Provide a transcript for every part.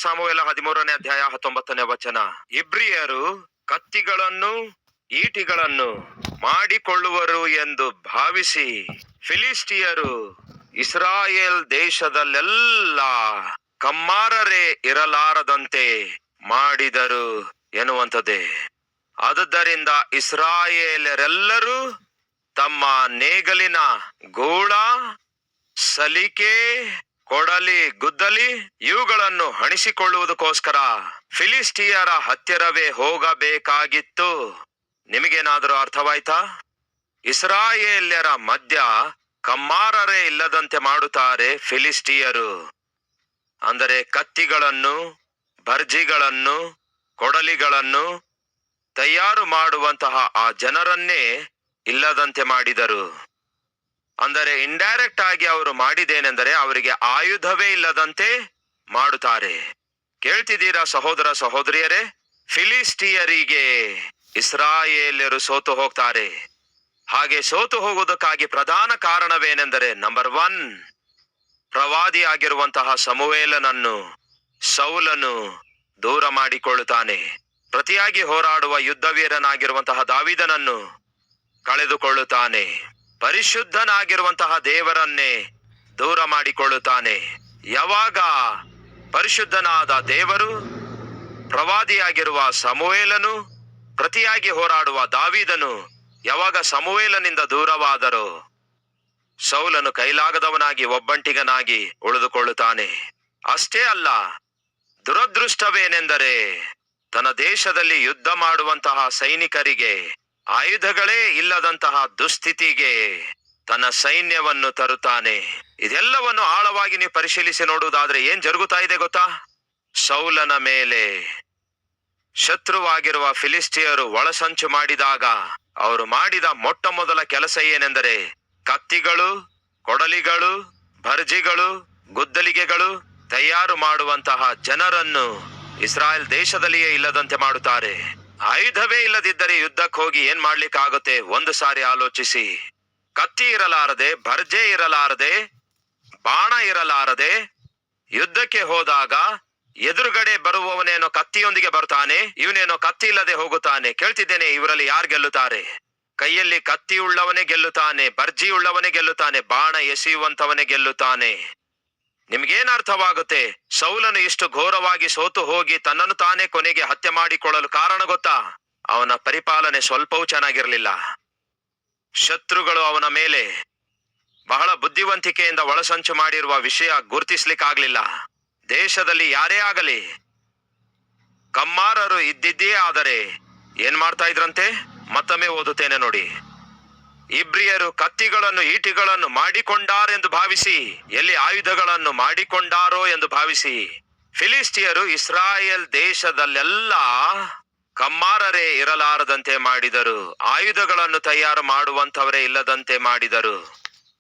ಸಾಮುವೇಲ 13ನೇ ಅಧ್ಯಾಯ 19ನೇ ವಚನ. ಇಬ್ರಿಯರು ಕತ್ತಿಗಳನ್ನು ಈಟಿಗಳನ್ನು ಮಾಡಿಕೊಳ್ಳುವರು ಎಂದು ಭಾವಿಸಿ ಫಿಲಿಸ್ಟಿಯರು ಇಸ್ರಾಯೇಲ್ ದೇಶದಲ್ಲೆಲ್ಲ ಕಮ್ಮಾರರೇ ಇರಲಾರದಂತೆ ಮಾಡಿದರು ಎನ್ನುವಂಥದ್ದೇ. ಆದುದರಿಂದ ಇಸ್ರಾಯೇಲರೆಲ್ಲರೂ ತಮ್ಮ ನೇಗಲಿನ ಗೂಳ, ಸಲಿಕೆ, ಕೊಡಲಿ, ಗುದ್ದಲಿ ಇವುಗಳನ್ನು ಹಣಿಸಿಕೊಳ್ಳುವುದಕ್ಕೋಸ್ಕರ ಫಿಲಿಸ್ಟಿಯರ ಹತ್ತಿರವೇ ಹೋಗಬೇಕಾಗಿತ್ತು. ನಿಮಗೇನಾದರೂ ಅರ್ಥವಾಯ್ತಾ? ಇಸ್ರಾಯೇಲ್ಯರ ಮಧ್ಯ ಕಮ್ಮಾರರೇ ಇಲ್ಲದಂತೆ ಮಾಡುತ್ತಾರೆ ಫಿಲಿಸ್ಟಿಯರು. ಅಂದರೆ ಕತ್ತಿಗಳನ್ನು, ಭರ್ಜಿಗಳನ್ನು, ಕೊಡಲಿಗಳನ್ನು ತಯಾರು ಮಾಡುವಂತಹ ಆ ಜನರನ್ನೇ ಇಲ್ಲದಂತೆ ಮಾಡಿದರು. ಅಂದರೆ ಇಂಡೈರೆಕ್ಟ್ ಆಗಿ ಅವರು ಮಾಡಿದೇನೆಂದರೆ ಅವರಿಗೆ ಆಯುಧವೇ ಇಲ್ಲದಂತೆ ಮಾಡುತ್ತಾರೆ. ಕೇಳ್ತಿದ್ದೀರಾ ಸಹೋದರ ಸಹೋದರಿಯರೇ? ಫಿಲಿಸ್ಟಿಯರಿಗೆ ಇಸ್ರಾಯೇಲ್ಯರು ಸೋತು ಹೋಗ್ತಾರೆ. ಹಾಗೆ ಸೋತು ಹೋಗುವುದಕ್ಕಾಗಿ ಪ್ರಧಾನ ಕಾರಣವೇನೆಂದರೆ, ನಂಬರ್ 1, ಪ್ರವಾದಿಯಾಗಿರುವಂತಹ ಸಮುವೇಲನನ್ನು ಸೌಲನು ದೂರ ಮಾಡಿಕೊಳ್ಳುತ್ತಾನೆ. ಪ್ರತಿಯಾಗಿ ಹೋರಾಡುವ ಯುದ್ಧವೀರನಾಗಿರುವಂತಹ ದಾವೀದನನ್ನು ಕಳೆದುಕೊಳ್ಳುತ್ತಾನೆ. ಪರಿಶುದ್ಧನಾಗಿರುವಂತಹ ದೇವರನ್ನೇ ದೂರ ಮಾಡಿಕೊಳ್ಳುತ್ತಾನೆ. ಯಾವಾಗ ಪರಿಶುದ್ಧನಾದ ದೇವರು, ಪ್ರವಾದಿಯಾಗಿರುವ ಸಮುವೇಲನು, ಪ್ರತಿಯಾಗಿ ಹೋರಾಡುವ ದಾವೀದನು ಯಾವಾಗ ಸಮುವೇಲನಿಂದ ದೂರವಾದರೋ, ಸೌಲನು ಕೈಲಾಗದವನಾಗಿ ಒಬ್ಬಂಟಿಗನಾಗಿ ಉಳಿದುಕೊಳ್ಳುತ್ತಾನೆ. ಅಷ್ಟೇ ಅಲ್ಲ, ದುರದೃಷ್ಟವೇನೆಂದರೆ ತನ್ನ ದೇಶದಲ್ಲಿ ಯುದ್ಧ ಮಾಡುವಂತಹ ಸೈನಿಕರಿಗೆ ಆಯುಧಗಳೇ ಇಲ್ಲದಂತಹ ದುಸ್ಥಿತಿಗೆ ತನ್ನ ಸೈನ್ಯವನ್ನು ತರುತ್ತಾನೆ. ಇದೆಲ್ಲವನ್ನು ಆಳವಾಗಿ ನೀವು ಪರಿಶೀಲಿಸಿ ನೋಡುವುದಾದ್ರೆ ಏನ್ ಜರುಗುತ್ತಾ ಇದೆ ಗೊತ್ತಾ? ಸೌಲನ ಮೇಲೆ ಶತ್ರುವಾಗಿರುವ ಫಿಲಿಸ್ಟಿಯರು ಒಳಸಂಚು ಮಾಡಿದಾಗ ಅವರು ಮಾಡಿದ ಮೊಟ್ಟ ಮೊದಲ ಕೆಲಸ ಏನೆಂದರೆ, ಕತ್ತಿಗಳು, ಕೊಡಲಿಗಳು, ಭರ್ಜಿಗಳು, ಗುದ್ದಲಿಗೆಗಳು ತಯಾರು ಮಾಡುವಂತಹ ಜನರನ್ನು ಇಸ್ರಾಯೇಲ್ ದೇಶದಲ್ಲಿಯೇ ಇಲ್ಲದಂತೆ ಮಾಡುತ್ತಾರೆ. ಆಯುಧವೇ ಇಲ್ಲದಿದ್ದರೆ ಯುದ್ಧಕ್ಕೆ ಹೋಗಿ ಏನ್ ಮಾಡ್ಲಿಕ್ಕಾಗುತ್ತೆ? ಒಂದು ಸಾರಿ ಆಲೋಚಿಸಿ. ಕತ್ತಿ ಇರಲಾರದೆ, ಭರ್ಜೆ ಇರಲಾರದೆ, ಬಾಣ ಇರಲಾರದೆ ಯುದ್ಧಕ್ಕೆ ಹೋದಾಗ ಎದುರುಗಡೆ ಬರುವವನೇನೋ ಕತ್ತಿಯೊಂದಿಗೆ ಬರ್ತಾನೆ, ಇವನೇನೋ ಕತ್ತಿ ಇಲ್ಲದೆ ಹೋಗುತ್ತಾನೆ. ಕೇಳ್ತಿದ್ದೇನೆ, ಇವರಲ್ಲಿ ಯಾರು ಗೆಲ್ಲುತ್ತಾರೆ? ಕೈಯಲ್ಲಿ ಕತ್ತಿ ಉಳ್ಳವನೇ ಗೆಲ್ಲುತ್ತಾನೆ, ಭರ್ಜಿ ಉಳ್ಳವನೇ ಗೆಲ್ಲುತ್ತಾನೆ, ಬಾಣ ಎಸೆಯುವಂತವನೇ ಗೆಲ್ಲುತ್ತಾನೆ. ನಿಮ್ಗೇನ್ ಅರ್ಥವಾಗುತ್ತೆ? ಸೌಲನು ಇಷ್ಟು ಘೋರವಾಗಿ ಸೋತು ಹೋಗಿ ತನ್ನನ್ನು ತಾನೇ ಕೊನೆಗೆ ಹತ್ಯೆ ಮಾಡಿಕೊಳ್ಳಲು ಕಾರಣ ಗೊತ್ತಾ? ಅವನ ಪರಿಪಾಲನೆ ಸ್ವಲ್ಪವೂ ಚೆನ್ನಾಗಿರಲಿಲ್ಲ. ಶತ್ರುಗಳು ಅವನ ಮೇಲೆ ಬಹಳ ಬುದ್ಧಿವಂತಿಕೆಯಿಂದ ಒಳಸಂಚು ಮಾಡಿರುವ ವಿಷಯ ಗುರುತಿಸ್ಲಿಕ್ಕಾಗ್ಲಿಲ್ಲ. ದೇಶದಲ್ಲಿ ಯಾರೇ ಆಗಲಿ ಕಮ್ಮಾರರು ಇದ್ದಿದ್ದೇ ಆದರೆ ಏನ್ ಮಾಡ್ತಾ ಇದ್ರಂತೆ? ಮತ್ತೊಮ್ಮೆ ಓದುತ್ತೇನೆ ನೋಡಿ. ಇಬ್ರಿಯರು ಕತ್ತಿಗಳನ್ನು ಈಟಿಗಳನ್ನು ಮಾಡಿಕೊಂಡಾರೆಂದು ಭಾವಿಸಿ, ಎಲ್ಲಿ ಆಯುಧಗಳನ್ನು ಮಾಡಿಕೊಂಡಾರೋ ಎಂದು ಭಾವಿಸಿ ಫಿಲಿಸ್ಟಿಯರು ಇಸ್ರಾಯೇಲ್ ದೇಶದಲ್ಲೆಲ್ಲ ಕಮ್ಮಾರರೇ ಇರಲಾರದಂತೆ ಮಾಡಿದರು. ಆಯುಧಗಳನ್ನು ತಯಾರು ಮಾಡುವಂತವರೇ ಇಲ್ಲದಂತೆ ಮಾಡಿದರು.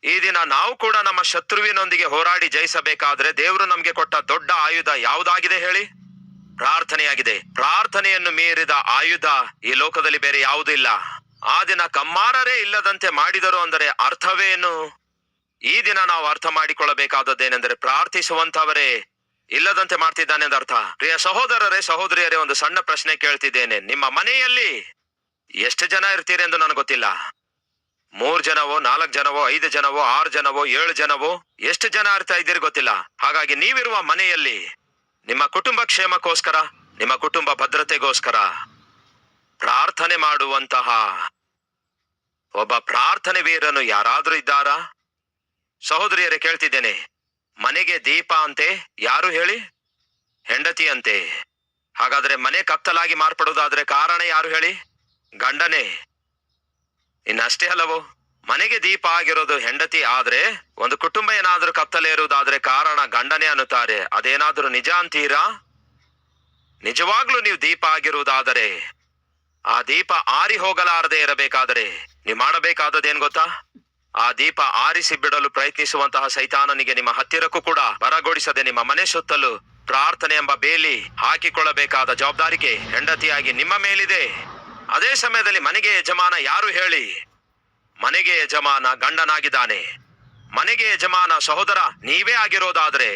ಈ ದಿನ ನಾವು ಕೂಡ ನಮ್ಮ ಶತ್ರುವಿನೊಂದಿಗೆ ಹೋರಾಡಿ ಜಯಿಸಬೇಕಾದ್ರೆ ದೇವರು ನಮ್ಗೆ ಕೊಟ್ಟ ದೊಡ್ಡ ಆಯುಧ ಯಾವುದಾಗಿದೆ ಹೇಳಿ? ಪ್ರಾರ್ಥನೆಯಾಗಿದೆ. ಪ್ರಾರ್ಥನೆಯನ್ನು ಮೀರಿದ ಆಯುಧ ಈ ಲೋಕದಲ್ಲಿ ಬೇರೆ ಯಾವುದೂ ಇಲ್ಲ. ಆ ದಿನ ಕಮ್ಮಾರರೇ ಇಲ್ಲದಂತೆ ಮಾಡಿದರು ಅಂದರೆ ಅರ್ಥವೇನು? ಈ ದಿನ ನಾವು ಅರ್ಥ ಮಾಡಿಕೊಳ್ಳಬೇಕಾದದ್ದೇನೆಂದರೆ ಪ್ರಾರ್ಥಿಸುವಂತವರೇ ಇಲ್ಲದಂತೆ ಮಾಡ್ತಿದ್ದಾನೆ ಅಂತ ಅರ್ಥ. ಪ್ರಿಯ ಸಹೋದರರೇ ಸಹೋದರಿಯರೇ, ಒಂದು ಸಣ್ಣ ಪ್ರಶ್ನೆ ಕೇಳ್ತಿದ್ದೇನೆ. ನಿಮ್ಮ ಮನೆಯಲ್ಲಿ ಎಷ್ಟು ಜನ ಇರ್ತೀರಿ ಎಂದು ನನಗೆ ಗೊತ್ತಿಲ್ಲ. 3 ಜನವೋ, 4 ಜನವೋ, 5 ಜನವೋ, 6 ಜನವೋ, 7 ಜನವೋ, ಎಷ್ಟು ಜನ ಇರ್ತಾ ಇದ್ದೀರಿ ಗೊತ್ತಿಲ್ಲ. ಹಾಗಾಗಿ ನೀವಿರುವ ಮನೆಯಲ್ಲಿ ನಿಮ್ಮ ಕುಟುಂಬ ಕ್ಷೇಮಕ್ಕೋಸ್ಕರ, ನಿಮ್ಮ ಕುಟುಂಬ ಭದ್ರತೆಗೋಸ್ಕರ ಪ್ರಾರ್ಥನೆ ಮಾಡುವಂತಹ ಒಬ್ಬ ಪ್ರಾರ್ಥನೆ ವೀರನು ಯಾರಾದ್ರೂ ಇದ್ದಾರಾ? ಸಹೋದರಿಯರೇ ಕೇಳ್ತಿದ್ದೇನೆ, ಮನೆಗೆ ದೀಪ ಅಂತೆ ಯಾರು ಹೇಳಿ? ಹೆಂಡತಿ ಅಂತೆ. ಹಾಗಾದ್ರೆ ಮನೆ ಕತ್ತಲಾಗಿ ಮಾರ್ಪಡುವುದಾದ್ರೆ ಕಾರಣ ಯಾರು ಹೇಳಿ? ಗಂಡನೇ. ಇನ್ನಷ್ಟೇ ಅಲ್ಲವೋ? ಮನೆಗೆ ದೀಪ ಆಗಿರೋದು ಹೆಂಡತಿ ಆದ್ರೆ ಒಂದು ಕುಟುಂಬ ಏನಾದ್ರೂ ಕತ್ತಲೇರುವುದಾದ್ರೆ ಕಾರಣ ಗಂಡನೇ ಅನ್ನುತ್ತಾರೆ. ಅದೇನಾದ್ರೂ ನಿಜ ಅಂತೀರಾ? ನಿಜವಾಗ್ಲೂ ನೀವು ದೀಪ ಆಗಿರುವುದಾದರೆ, ಆ ದೀಪ ಆರಿ ಹೋಗಲಾರದೆ ಇರಬೇಕಾದರೆ ನೀವು ಮಾಡಬೇಕಾದದ್ದೇನ್ ಗೊತ್ತಾ? ಆ ದೀಪ ಆರಿಸಿ ಬಿಡಲು ಪ್ರಯತ್ನಿಸುವಂತಹ ಸೈತಾನನಿಗೆ ನಿಮ್ಮ ಹತ್ತಿರಕ್ಕೂ ಕೂಡ ಬರಗೊಡಿಸದೆ ನಿಮ್ಮ ಮನೆ ಸುತ್ತಲೂ ಪ್ರಾರ್ಥನೆ ಎಂಬ ಬೇಲಿ ಹಾಕಿಕೊಳ್ಳಬೇಕಾದ ಜವಾಬ್ದಾರಿಗೆ ಹೆಂಡತಿಯಾಗಿ ನಿಮ್ಮ ಮೇಲಿದೆ. ಅದೇ ಸಮಯದಲ್ಲಿ ಮನೆಗೆ ಯಜಮಾನ ಯಾರು ಹೇಳಿ? ಮನೆಗೆ ಯಜಮಾನ ಗಂಡನಾಗಿದ್ದಾನೆ. ಮನೆಗೆ ಯಜಮಾನ ಸಹೋದರ ನೀವೇ ಆಗಿರೋದಾದ್ರೆ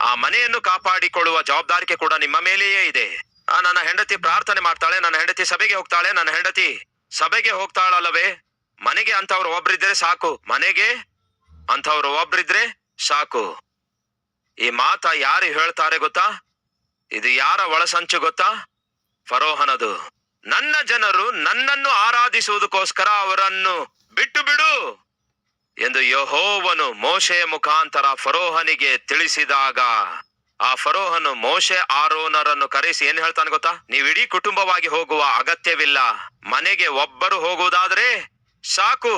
ಆ ಮನೆಯನ್ನು ಕಾಪಾಡಿಕೊಳ್ಳುವ ಜವಾಬ್ದಾರಿಕೆ ಕೂಡ ನಿಮ್ಮ ಮೇಲೆಯೇ ಇದೆ. ನನ್ನ ಹೆಂಡತಿ ಪ್ರಾರ್ಥನೆ ಮಾಡ್ತಾಳೆ, ನನ್ನ ಹೆಂಡತಿ ಸಭೆಗೆ ಹೋಗ್ತಾಳೆ, ನನ್ನ ಹೆಂಡತಿ ಸಭೆಗೆ ಹೋಗ್ತಾಳಲ್ಲವೇ? ಮನೆಗೆ ಅಂತವ್ರು ಒಬ್ರಿದ್ರೆ ಸಾಕು, ಮನೆಗೆ ಅಂತವ್ರು ಒಬ್ರಿದ್ರೆ ಸಾಕು. ಈ ಮಾತ ಯಾರು ಹೇಳ್ತಾರೆ ಗೊತ್ತಾ? ಇದು ಯಾರ ಒಳಸಂಚು ಗೊತ್ತಾ? ಫರೋಹನದು. ನನ್ನ ಜನರು ನನ್ನನ್ನು ಆರಾಧಿಸುವುದಕ್ಕೋಸ್ಕರ ಅವರನ್ನು ಬಿಟ್ಟು ಬಿಡು ಎಂದು ಯೆಹೋವನು ಮೋಶೆಯ ಮುಖಾಂತರ ಫರೋಹನಿಗೆ ತಿಳಿಸಿದಾಗ, ಆ ಫರೋಹನು ಮೋಶೆ ಆರೋನರನ್ನು ಕರೆಸಿ ಏನ್ ಹೇಳ್ತಾನೆ ಗೊತ್ತಾ? ನೀವಿಡೀ ಕುಟುಂಬವಾಗಿ ಹೋಗುವ ಅಗತ್ಯವಿಲ್ಲ, ಮನೆಗೆ ಒಬ್ಬರು ಹೋಗುವುದಾದ್ರೆ ಸಾಕು.